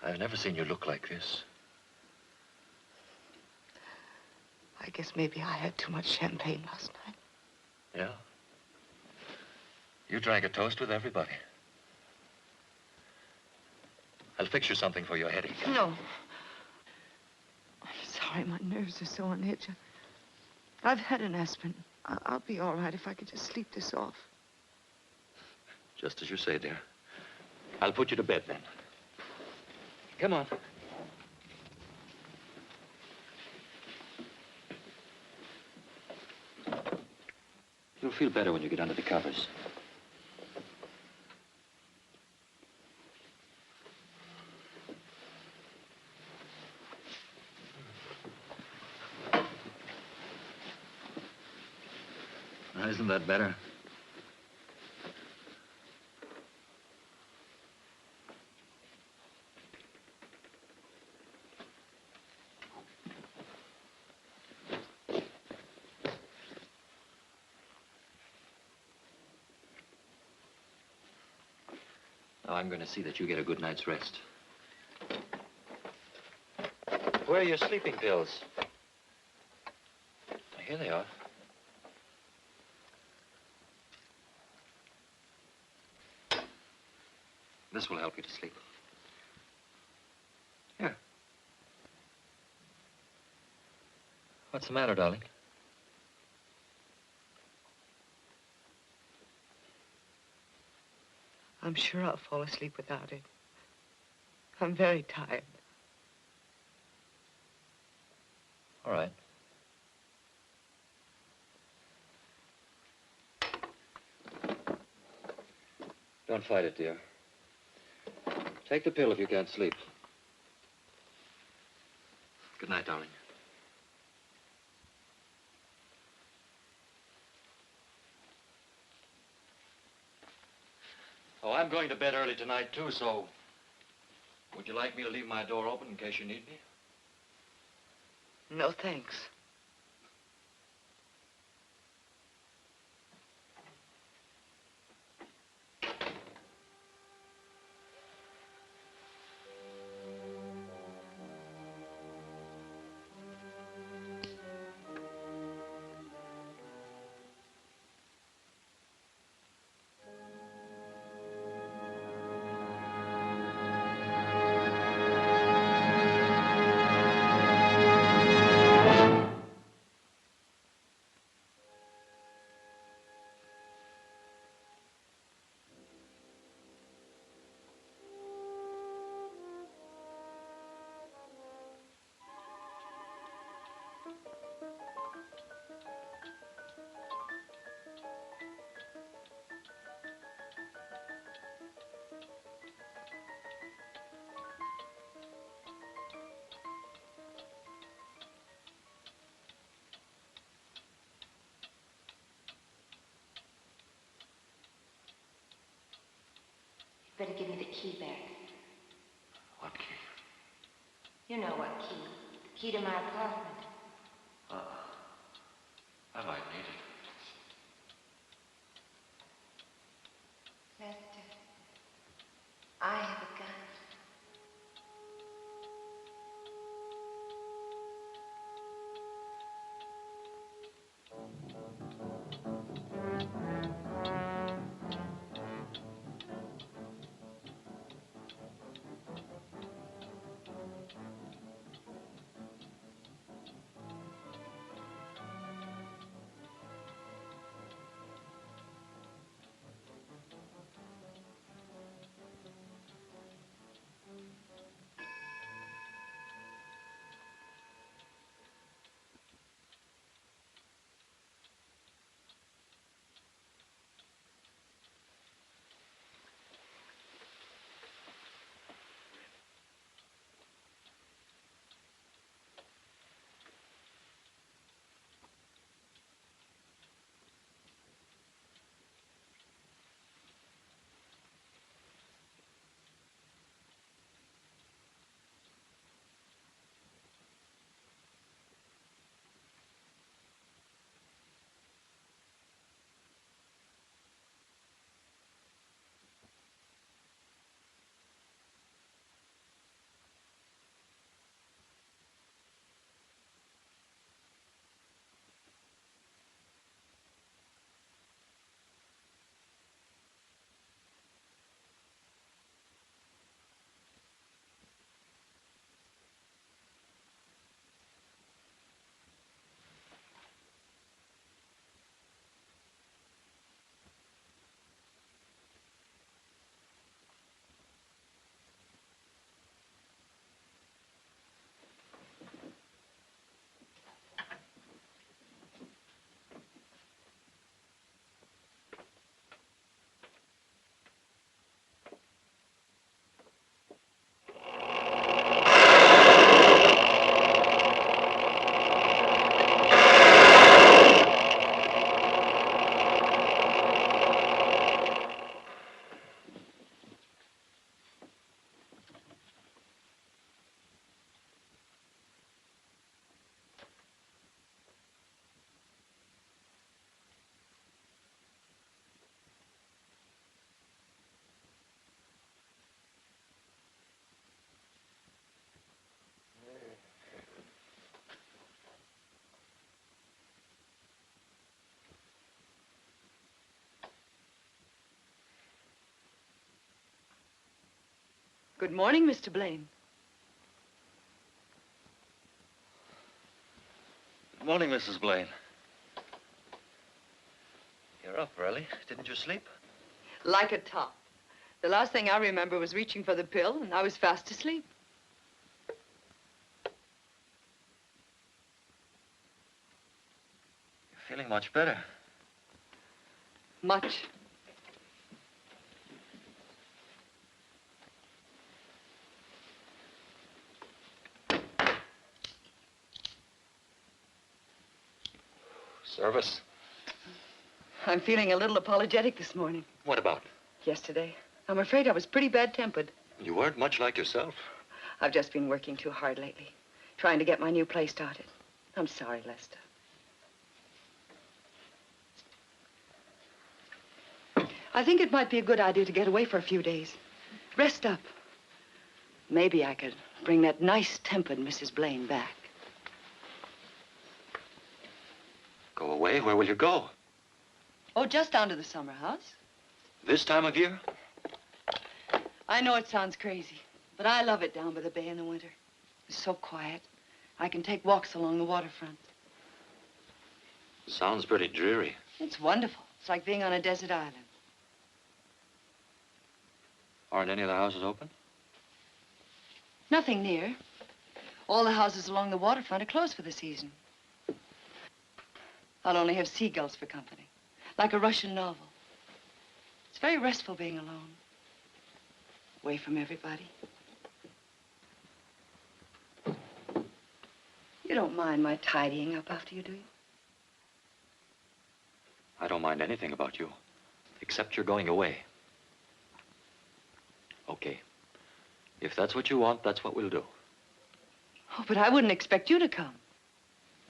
I've never seen you look like this.
I guess maybe I had too much champagne last night.
Yeah? You drank a toast with everybody. I'll fix you something for your headache.
No. I'm sorry, my nerves are so on edge. I've had an aspirin. I'll be all right if I could just sleep this off.
Just as you say, dear. I'll put you to bed then. Come on. You'll feel better when you get under the covers. Now, isn't that better? Now, I'm going to see that you get a good night's rest. Where are your sleeping pills? Here they are. This will help you to sleep. Here. What's the matter, darling?
I'm sure I'll fall asleep without it. I'm very tired.
All right. Don't fight it, dear. Take the pill if you can't sleep. Good night, darling. Oh, I'm going to bed early tonight, too, so would you like me to leave my door open in case you need me?
No, thanks.
Better give me the key back.
What key?
You know what key. The key to my apartment.
I might need it.
Lester, I have a gun.
Good morning, Mr. Blaine.
Good morning, Mrs. Blaine. You're up early. Didn't you sleep?
Like a top. The last thing I remember was reaching for the pill, and I was fast asleep.
You're feeling much better.
Much.
Service?
I'm feeling a little apologetic this morning.
What about?
Yesterday. I'm afraid I was pretty bad-tempered.
You weren't much like yourself.
I've just been working too hard lately, trying to get my new play started. I'm sorry, Lester. I think it might be a good idea to get away for a few days. Rest up. Maybe I could bring that nice-tempered Mrs. Blaine back.
Go away? Where will you go?
Oh, just down to the summer house.
This time of year?
I know it sounds crazy, but I love it down by the bay in the winter. It's so quiet. I can take walks along the waterfront.
Sounds pretty dreary.
It's wonderful. It's like being on a desert island.
Aren't any of the houses open?
Nothing near. All the houses along the waterfront are closed for the season. I'll only have seagulls for company, like a Russian novel. It's very restful being alone, away from everybody. You don't mind my tidying up after you, do you?
I don't mind anything about you, except you're going away. Okay. If that's what you want, that's what we'll do.
Oh, but I wouldn't expect you to come.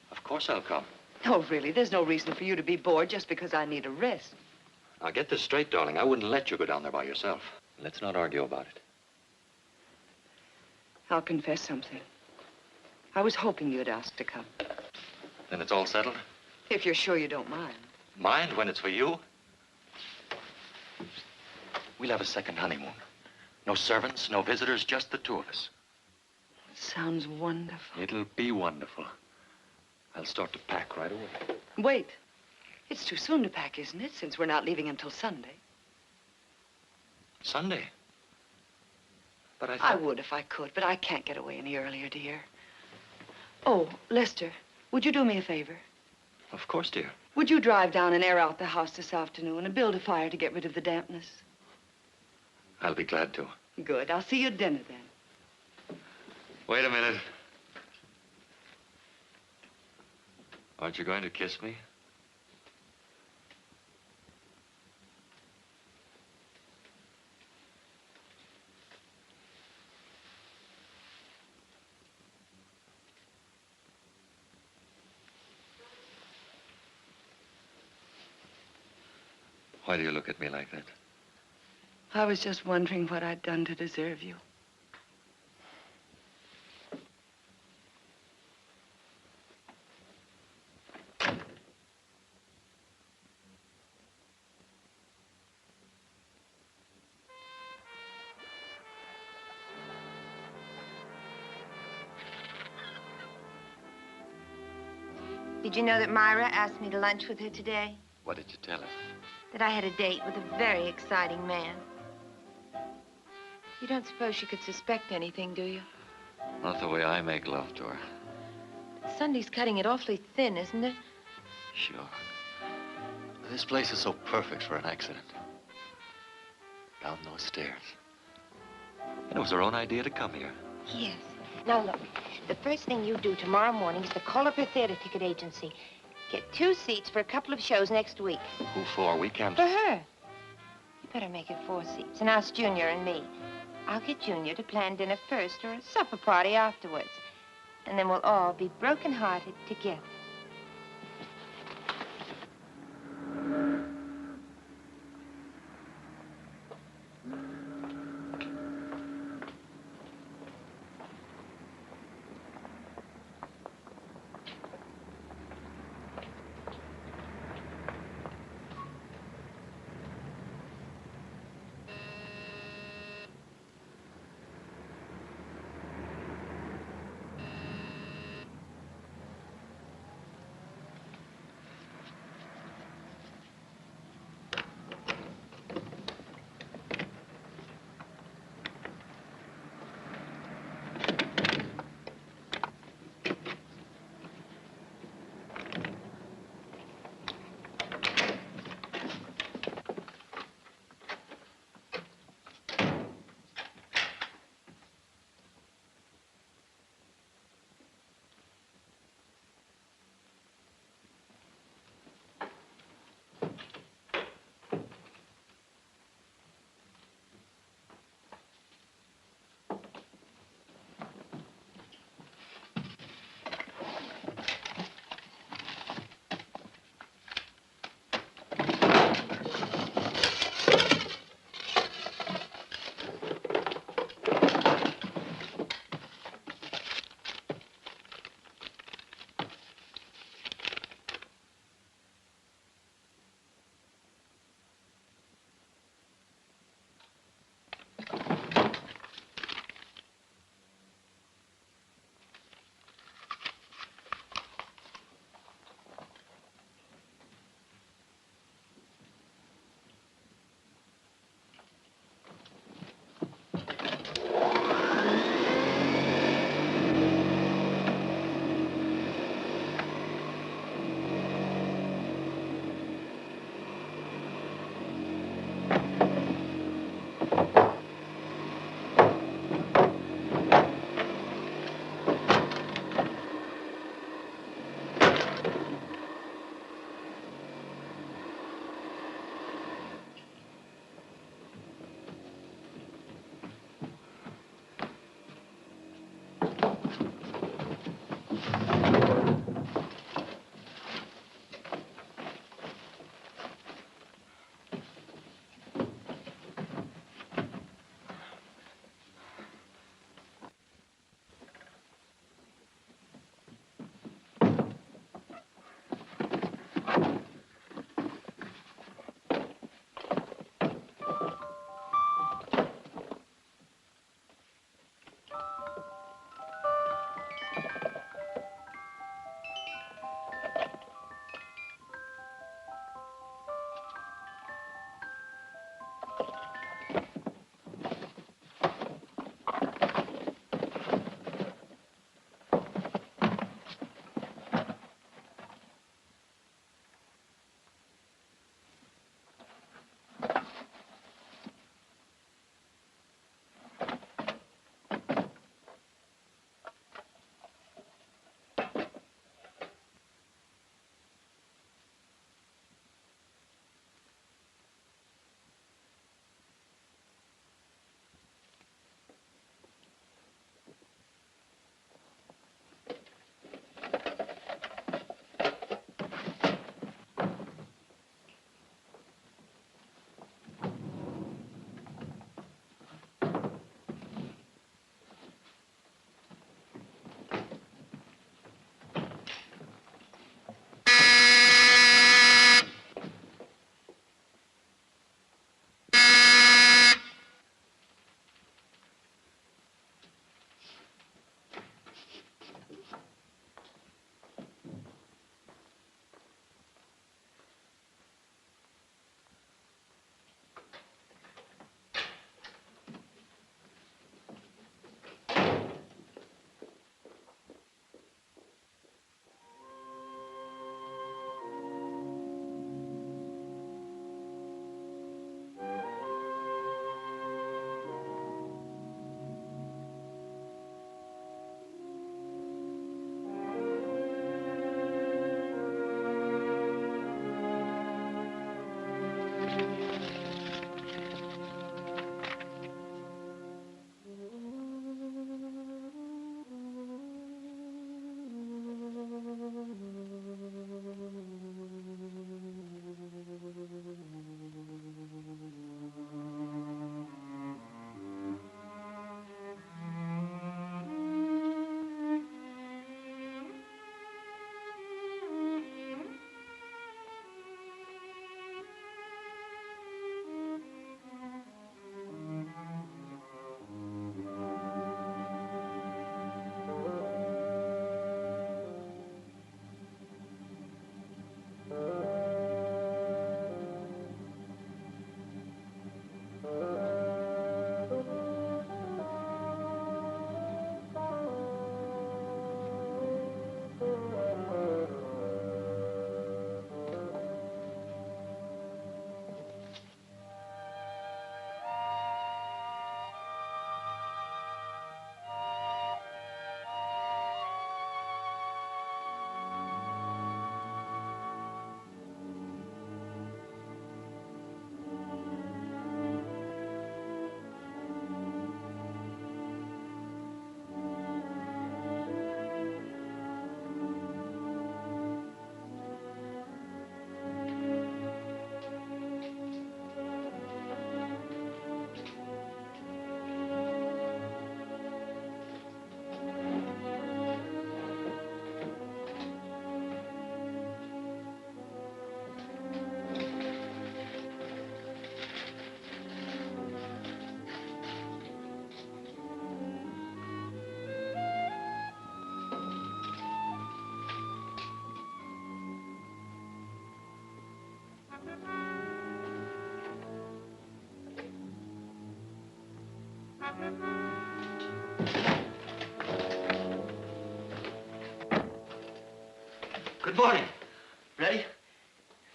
Of course I'll come.
Oh, really, there's no reason for you to be bored just because I need a rest.
Now, get this straight, darling. I wouldn't let you go down there by yourself. Let's not argue about it.
I'll confess something. I was hoping you'd ask to come.
Then it's all settled?
If you're sure you don't mind.
Mind when it's for you? We'll have a second honeymoon. No servants, no visitors, just the two of us.
Sounds wonderful.
It'll be wonderful. I'll start to pack right away.
Wait. It's too soon to pack, isn't it, since we're not leaving until Sunday?
Sunday? But
I would if I could, but I can't get away any earlier, dear. Oh, Lester, would you do me a favor?
Of course, dear.
Would you drive down and air out the house this afternoon and build a fire to get rid of the dampness?
I'll be glad to.
Good. I'll see you at dinner then.
Wait a minute. Aren't you going to kiss me? Why do you look at me like that?
I was just wondering what I'd done to deserve you.
Did you know that Myra asked me to lunch with her today?
What did you tell her?
That I had a date with a very exciting man. You don't suppose she could suspect anything, do you?
Not the way I make love to her.
Sunday's cutting it awfully thin, isn't it?
Sure. This place is so perfect for an accident. Down those stairs. And it was her own idea to come here.
Yes. Now, look, the first thing you do tomorrow morning is to call up her theater ticket agency. Get 2 seats for a couple of shows next week.
Who for? We can't...
For her. You better make it 4 seats and ask Junior and me. I'll get Junior to plan dinner first or a supper party afterwards. And then we'll all be broken-hearted together.
Good morning. Ready?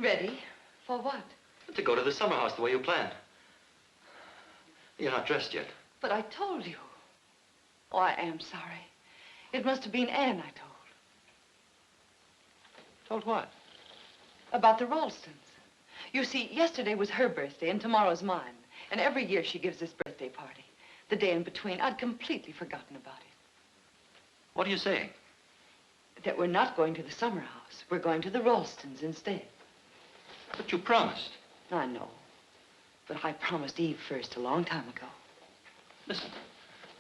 Ready? For what?
To go to the summer house the way you planned. You're not dressed yet.
But I told you. Oh, I am sorry. It must have been Anne I told.
Told what?
About the Ralstons. You see, yesterday was her birthday and tomorrow's mine. And every year she gives this birthday party. The day in between, I'd completely forgotten about it.
What are you saying?
That we're not going to the summer house. We're going to the Ralstons instead.
But you promised.
I know. But I promised Eve first a long time ago.
Listen,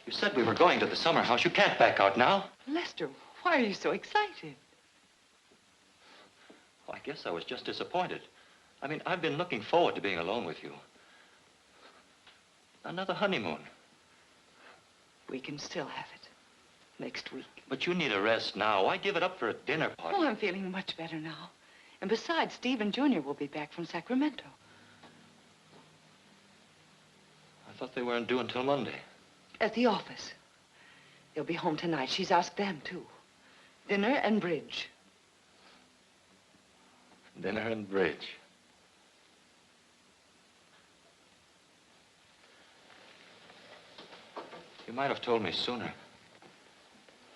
you said we were going to the summer house. You can't back out now.
Lester, why are you so excited?
Oh, I guess I was just disappointed. I mean, I've been looking forward to being alone with you. Another honeymoon.
We can still have it. Next week.
But you need a rest now. Why give it up for a dinner party?
Oh, I'm feeling much better now. And besides, Steve and Junior will be back from Sacramento.
I thought they weren't due until Monday.
At the office. They'll be home tonight. She's asked them, too. Dinner and bridge.
Dinner and bridge. You might have told me sooner.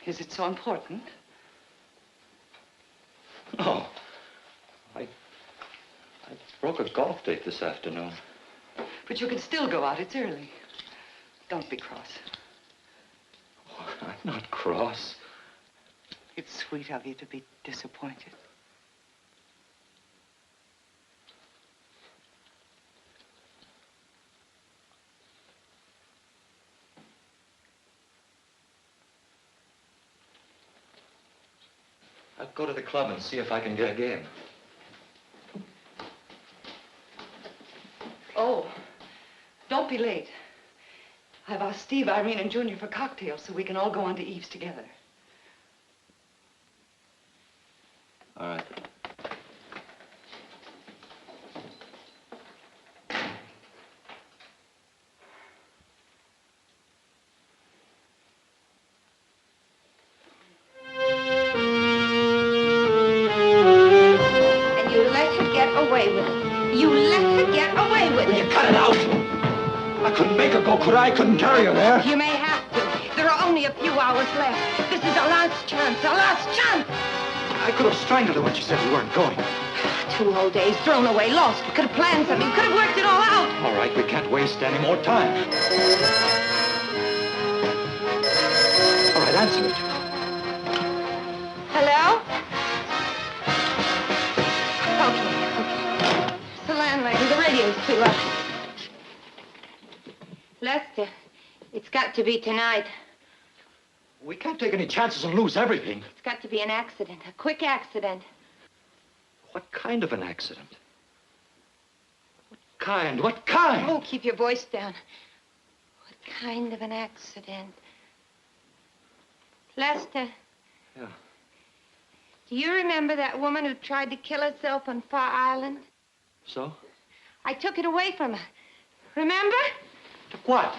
Is it so important?
No. I broke a golf date this afternoon.
But you can still go out. It's early. Don't be cross.
Oh, I'm not cross.
It's sweet of you to be disappointed.
I'll go to the club and see if I can get a game.
Oh, don't be late. I've asked Steve, Irene, and Junior for cocktails so we can all go on to Eve's together.
All right.
And you let her get away with it. You let her get away with it.
Will you cut it out? I couldn't make her go, could I? I couldn't carry her there.
You may have to. There are only a few hours left. This is our last chance, our last chance.
I could have strangled her when she said we weren't going.
2 whole days thrown away, lost. We could have planned something. We could have worked it all out.
All right, we can't waste any more time. All right, answer it.
Hello? Okay. It's the landlady. The radio's too loud. Lester, it's got to be tonight.
We can't take any chances and lose everything.
It's got to be an accident, a quick accident.
What kind of an accident? What kind? What kind?
Oh, keep your voice down. What kind of an accident? Lester.
Yeah.
Do you remember that woman who tried to kill herself on Far Island?
So?
I took it away from her. Remember?
Took what?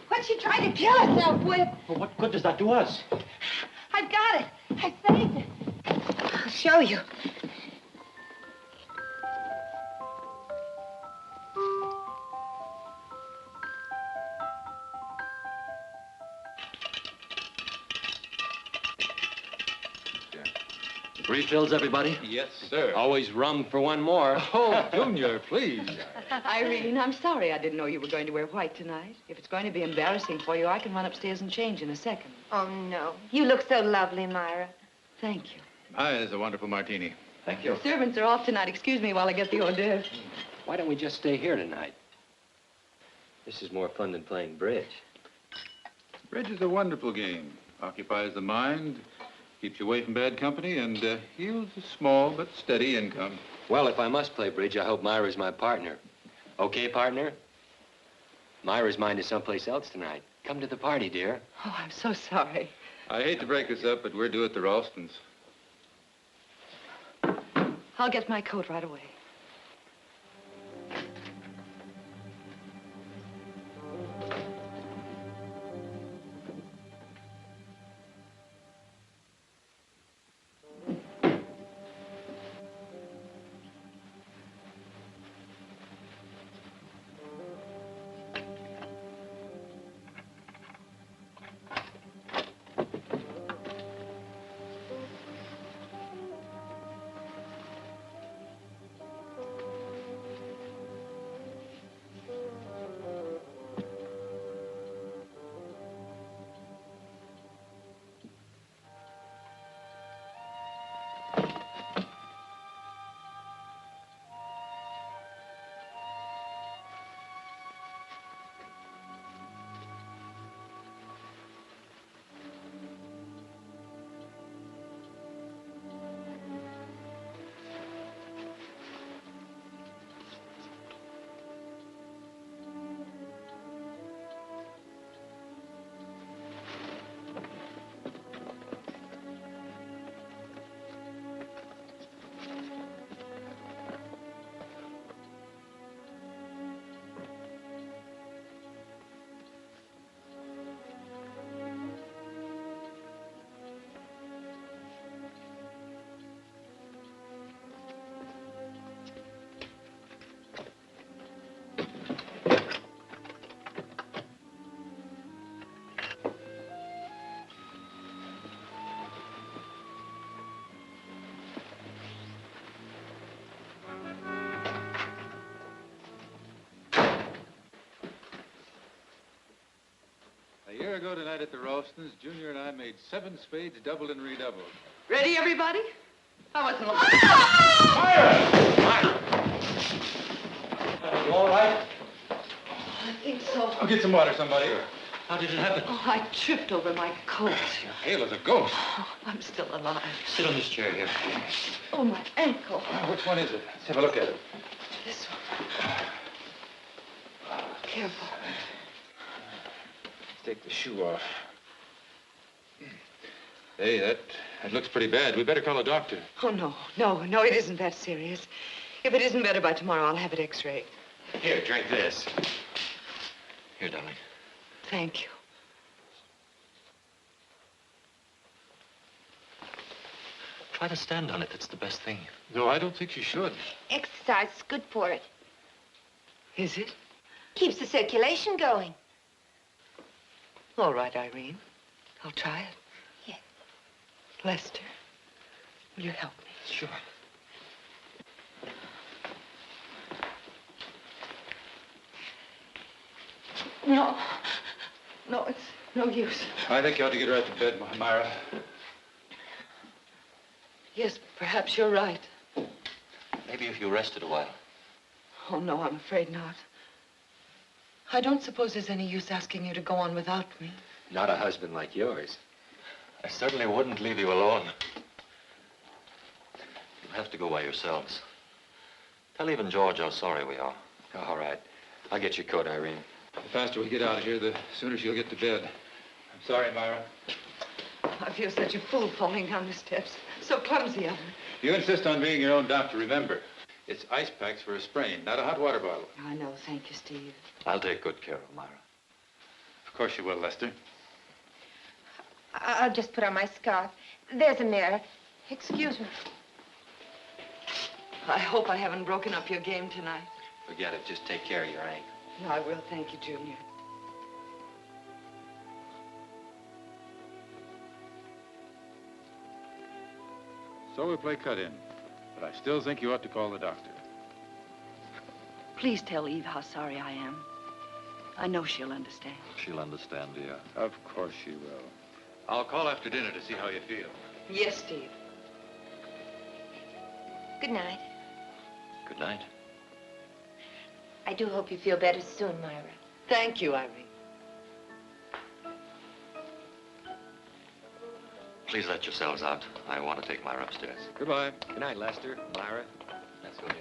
What she tried to kill herself with.
Well, what good does that do us?
I've got it. I saved it. I'll show you.
Refills, everybody?
Yes, sir.
Always rum for one more.
Oh, Junior, please.
Irene, I'm sorry I didn't know you were going to wear white tonight. If it's going to be embarrassing for you, I can run upstairs and change in a second.
Oh, no. You look so lovely, Myra.
Thank you.
Hi, it's a wonderful martini.
Thank you.
The servants are off tonight. Excuse me while I get the hors d'oeuvres.
Why don't we just stay here tonight? This is more fun than playing bridge.
Bridge is a wonderful game. Occupies the mind, keeps you away from bad company, and yields a small but steady income.
Well, if I must play bridge, I hope Myra's my partner. Okay, partner? Myra's mind is someplace else tonight. Come to the party, dear.
Oh, I'm so sorry.
I hate to break this up, but we're due at the Ralstons.
I'll get my coat right away.
year ago tonight at the Ralstons, Junior and I made 7 spades, doubled and redoubled.
Ready, everybody? I wasn't long.
You all right?
I think so.
I'll get some water, somebody.
How did it happen?
Oh, I tripped over my coat.
You're pale as a ghost.
Oh, I'm still alive.
Sit on this chair here.
Oh, my ankle.
Which one is it? Let's have a look at it.
This one. Careful.
Let's take the shoe off. Hey, that looks pretty bad. We better call a doctor.
Oh, no, it isn't that serious. If it isn't better by tomorrow, I'll have it x-rayed.
Here, drink this.
Here, darling.
Thank you.
Try to stand on it. It's the best thing.
No, I don't think you should.
Exercise is good for it.
Is it?
Keeps the circulation going.
All right, Irene. I'll try it.
Yes.
Lester, will you help me?
Sure.
No, it's no use.
I think you ought to get her out to bed, Myra.
Yes, perhaps you're right.
Maybe if you rested a while.
Oh, no, I'm afraid not. I don't suppose there's any use asking you to go on without me.
Not a husband like yours.
I certainly wouldn't leave you alone. You'll have to go by yourselves. Tell even George how sorry we are.
All right. I'll get your coat, Irene.
The faster we get out of here, the sooner she'll get to bed. I'm sorry, Myra.
I feel such a fool falling down the steps. So clumsy of me.
You insist on being your own doctor, remember. It's ice packs for a sprain, not a hot water bottle.
I know. Thank you, Steve.
I'll take good care of Myra.
Of course you will, Lester.
I'll just put on my scarf. There's a mirror. Excuse me.
I hope I haven't broken up your game tonight.
Forget it. Just take care of your ankle.
No, I will. Thank you, Junior.
So we play cut-in. But I still think you ought to call the doctor.
Please tell Eve how sorry I am. I know she'll understand.
She'll understand, dear.
Of course she will. I'll call after dinner to see how you feel.
Yes, Steve.
Good night.
Good night.
I do hope you feel better soon, Myra.
Thank you, Irene.
Please let yourselves out. I want to take Myra upstairs.
Goodbye.
Good night, Lester. Myra. Let's go here.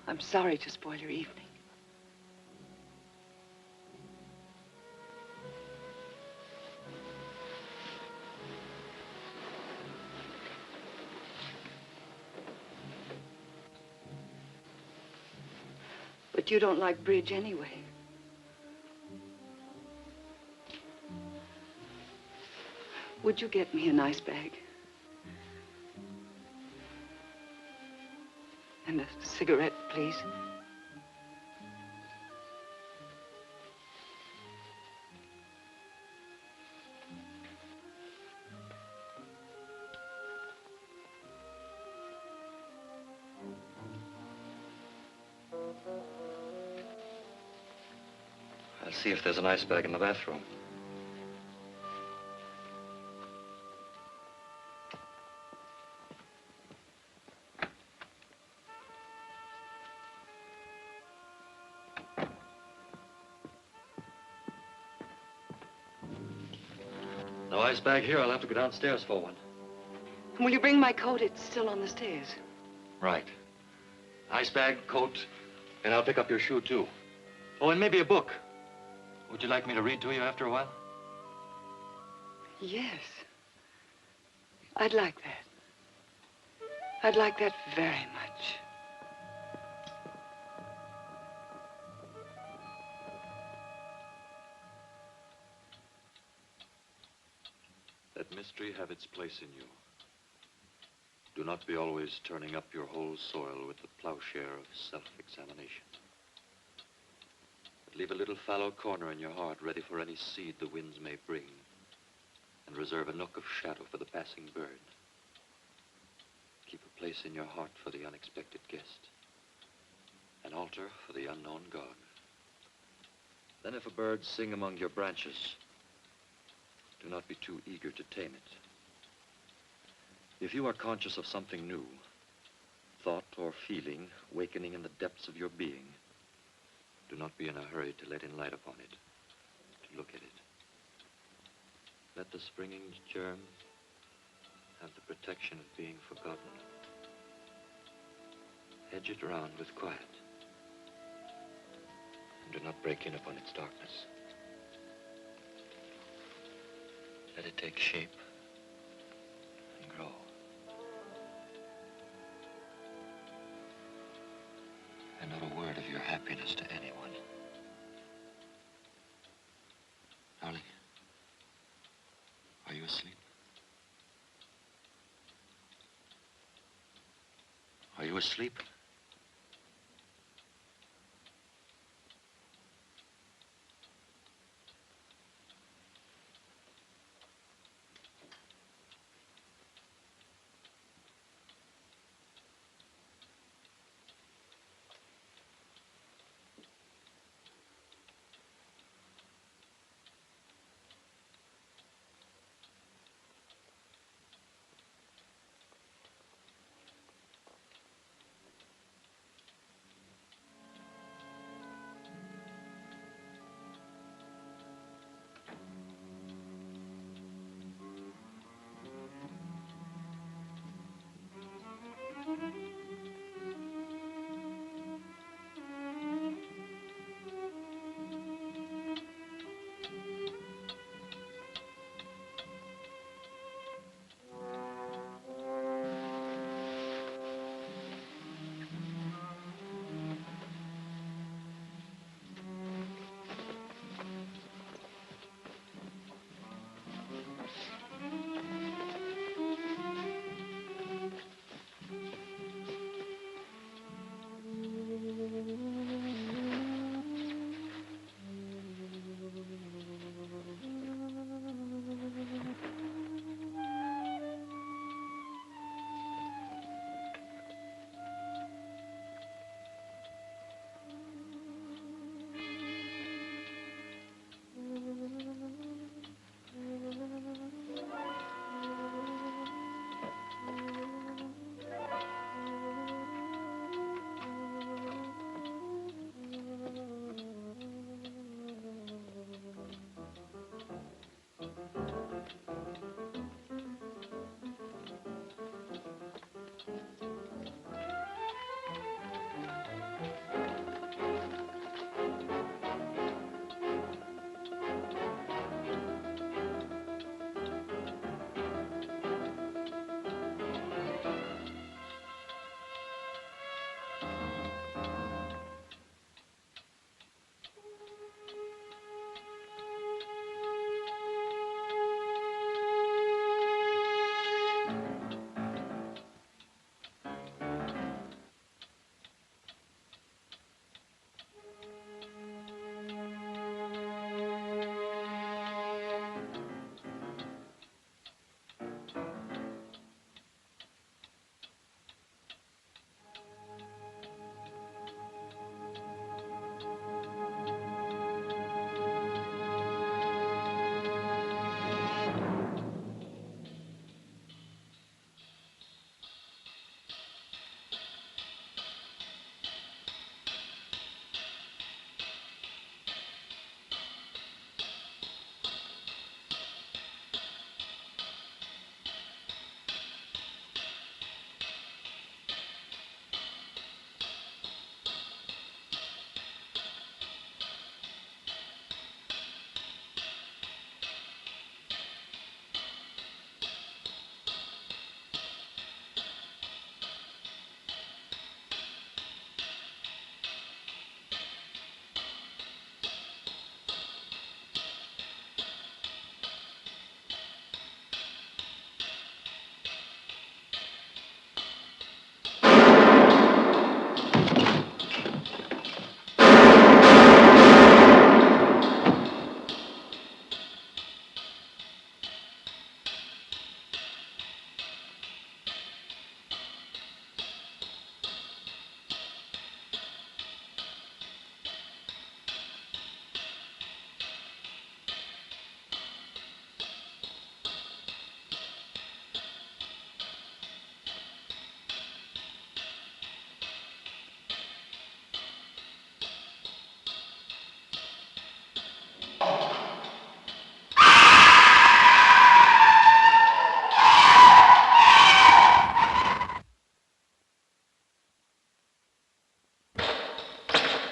I'm sorry to spoil your evening. But you don't like bridge anyway. Would you get me a nice bag? And a cigarette, please.
I'll see if there's an ice bag in the bathroom. No ice bag here. I'll have to go downstairs for one.
Will you bring my coat? It's still on the stairs.
Right. Ice bag, coat, and I'll pick up your shoe, too. Oh, and maybe a book. Would you like me to read to you after a while?
Yes. I'd like that. I'd like that very much.
Industry have its place in you. Do not be always turning up your whole soil with the plowshare of self-examination. But leave a little fallow corner in your heart ready for any seed the winds may bring, and reserve a nook of shadow for the passing bird. Keep a place in your heart for the unexpected guest, an altar for the unknown God. Then if a bird sing among your branches, do not be too eager to tame it. If you are conscious of something new, thought or feeling wakening in the depths of your being, do not be in a hurry to let in light upon it, to look at it. Let the springing germ have the protection of being forgotten. Hedge it round with quiet, and do not break in upon its darkness. Let it take shape and grow. And not a word of your happiness to anyone. Darling, are you asleep? Are you asleep?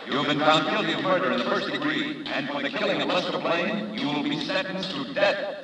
You have been found guilty of murder in the first degree, and for the killing of Lester Blaine, you will be sentenced to death.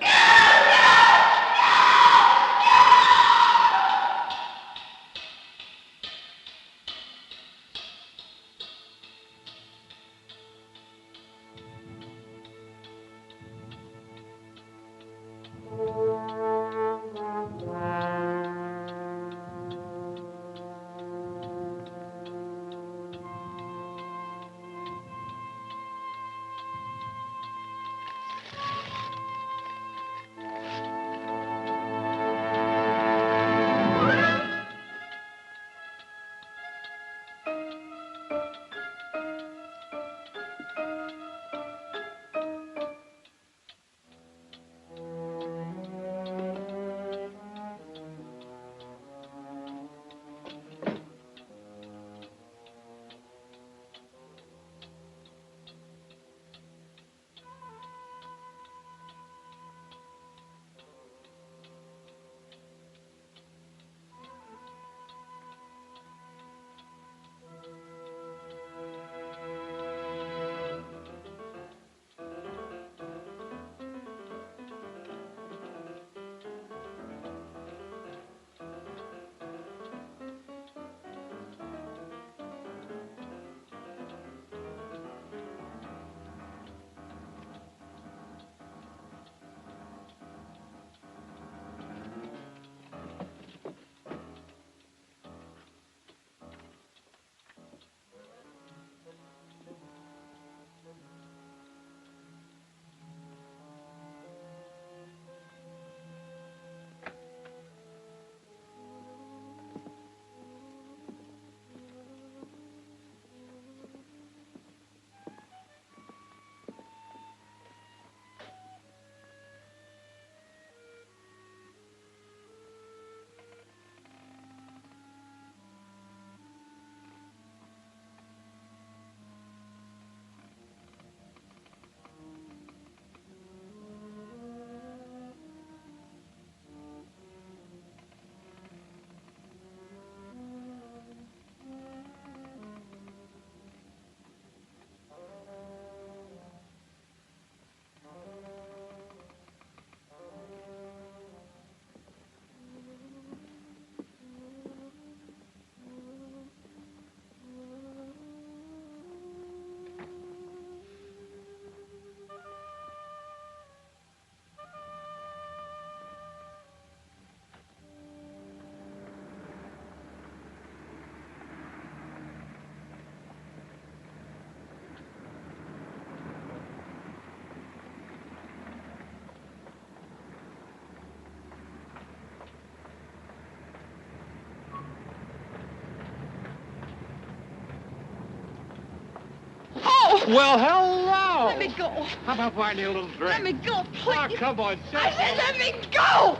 Well, hello.
Let me go.
How about buying you a little drink?
Let me go, please.
Oh, come on,
I said let me go!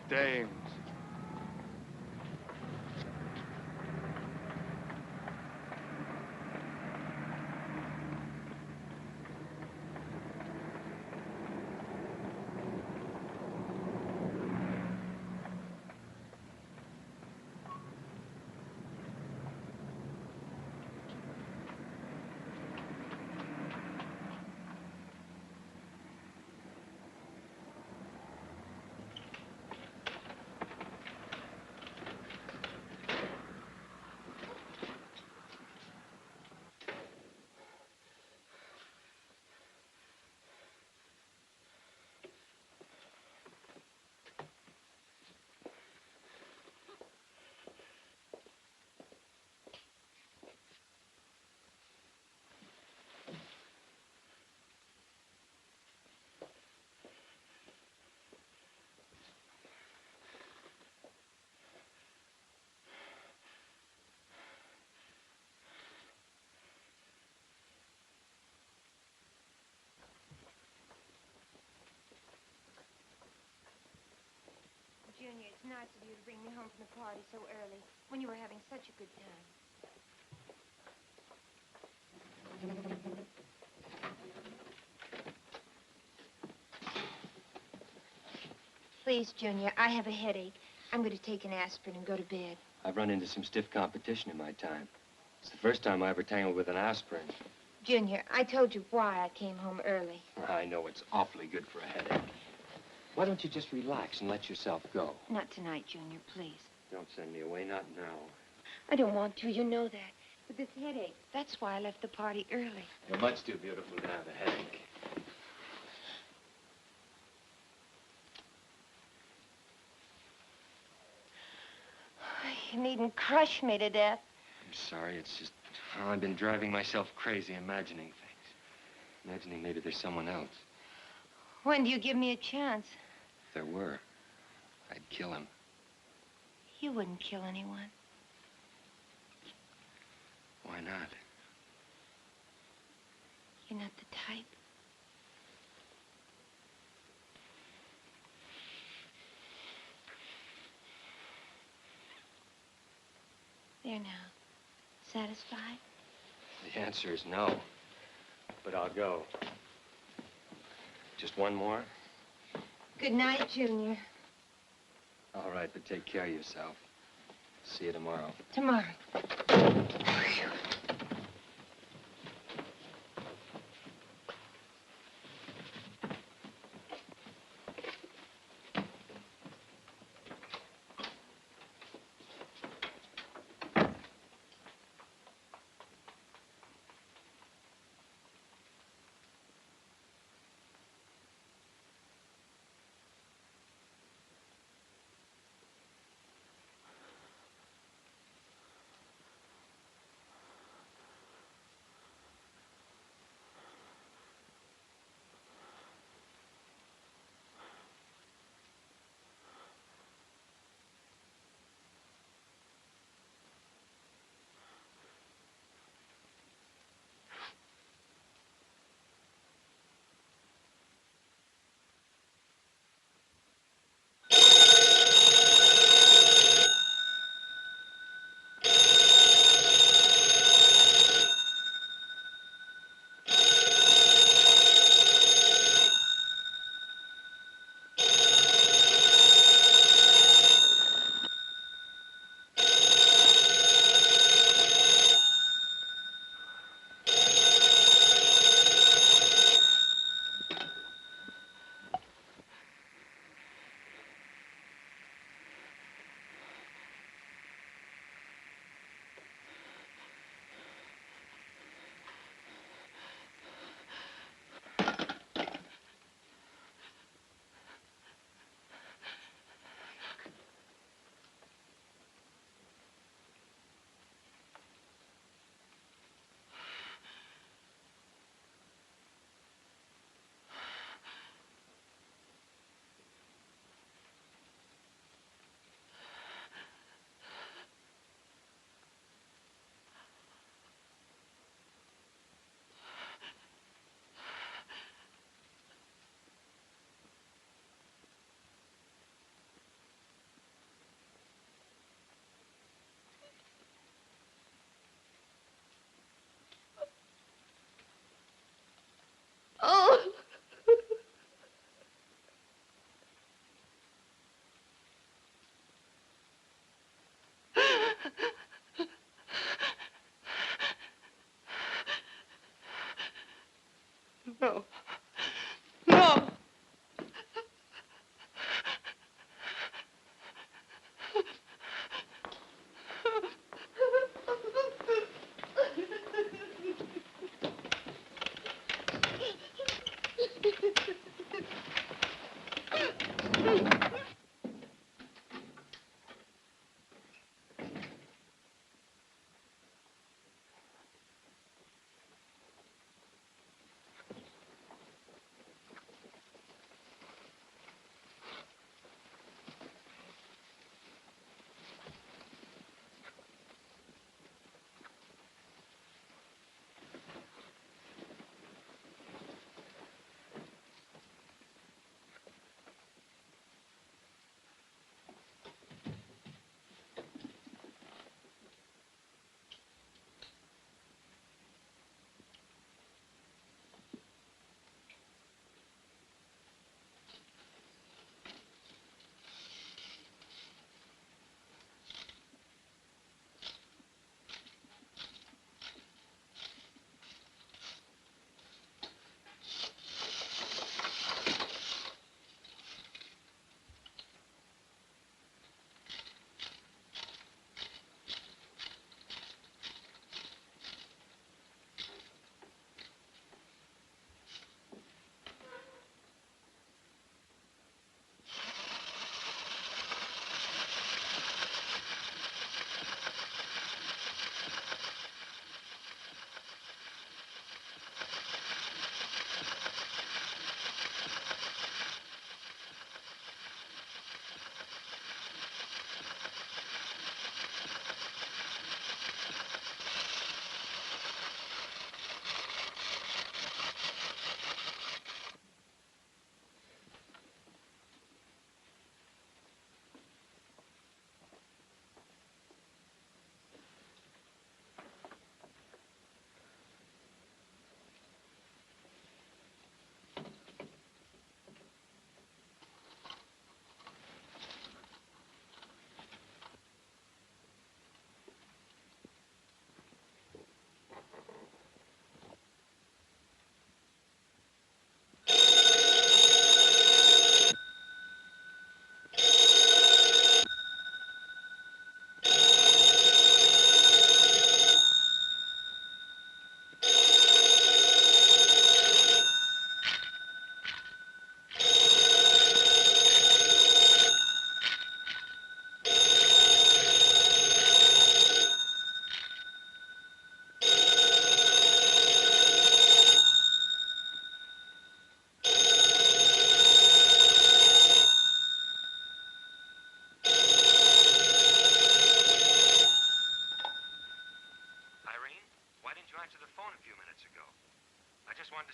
Dames.
Junior, it's nice of you to bring me home from the party so early, when you were having such a good time. Please, Junior, I have a headache. I'm going to take an aspirin and go to bed.
I've run into some stiff competition in my time. It's the first time I ever tangled with an aspirin.
Junior, I told you why I came home early.
I know it's awfully good for a headache. Why don't you just relax and let yourself go?
Not tonight, Junior, please.
Don't send me away, not now.
I don't want to, you know that. But this headache, that's why I left the party early.
You're much too beautiful to have a headache.
You needn't crush me to death.
I'm sorry, it's just, oh, I've been driving myself crazy imagining things. Imagining maybe there's someone else.
When do you give me a chance?
If there were, I'd kill him.
You wouldn't kill anyone.
Why not?
You're not the type. There now. Satisfied?
The answer is no. But I'll go. Just one more?
Good night, Junior.
All right, but take care of yourself. See you tomorrow.
Tomorrow.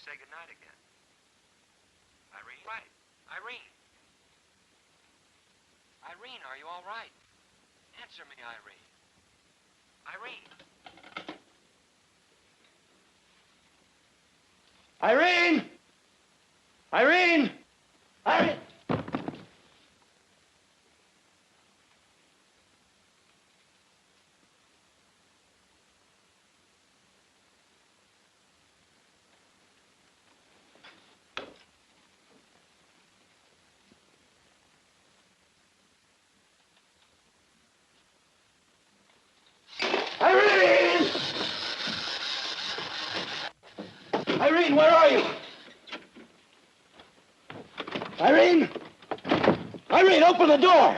say goodnight again. Irene? Right. Irene. Irene, are you all right? Answer me, Irene. Irene!
Irene! Irene! Irene! Irene! Irene, where are you? Irene! Irene, open the door!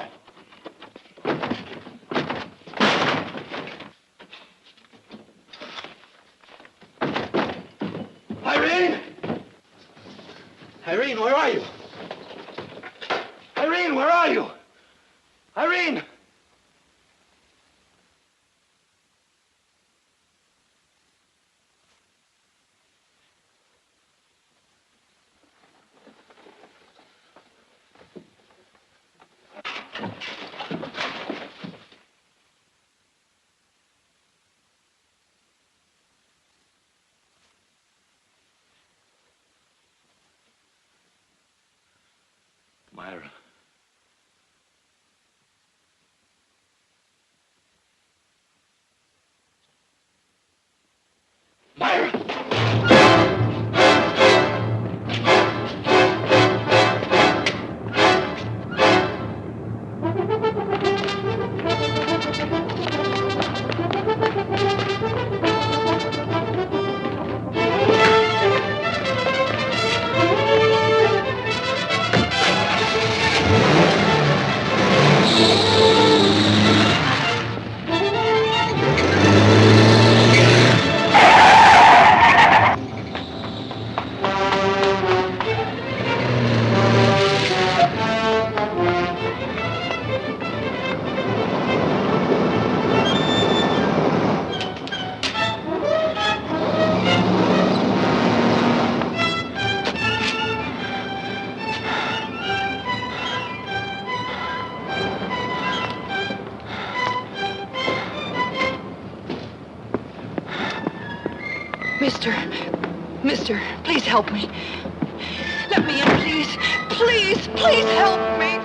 Irene! Irene, where are you? Irene, where are you? Irene!
Myra.
Mister, please help me. Let me in, please. Please help me.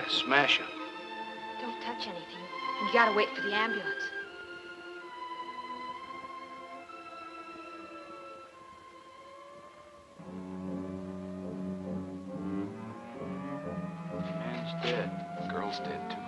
Smash her.
Don't touch anything. You gotta wait for the ambulance.
Man's dead. Girl's dead, too.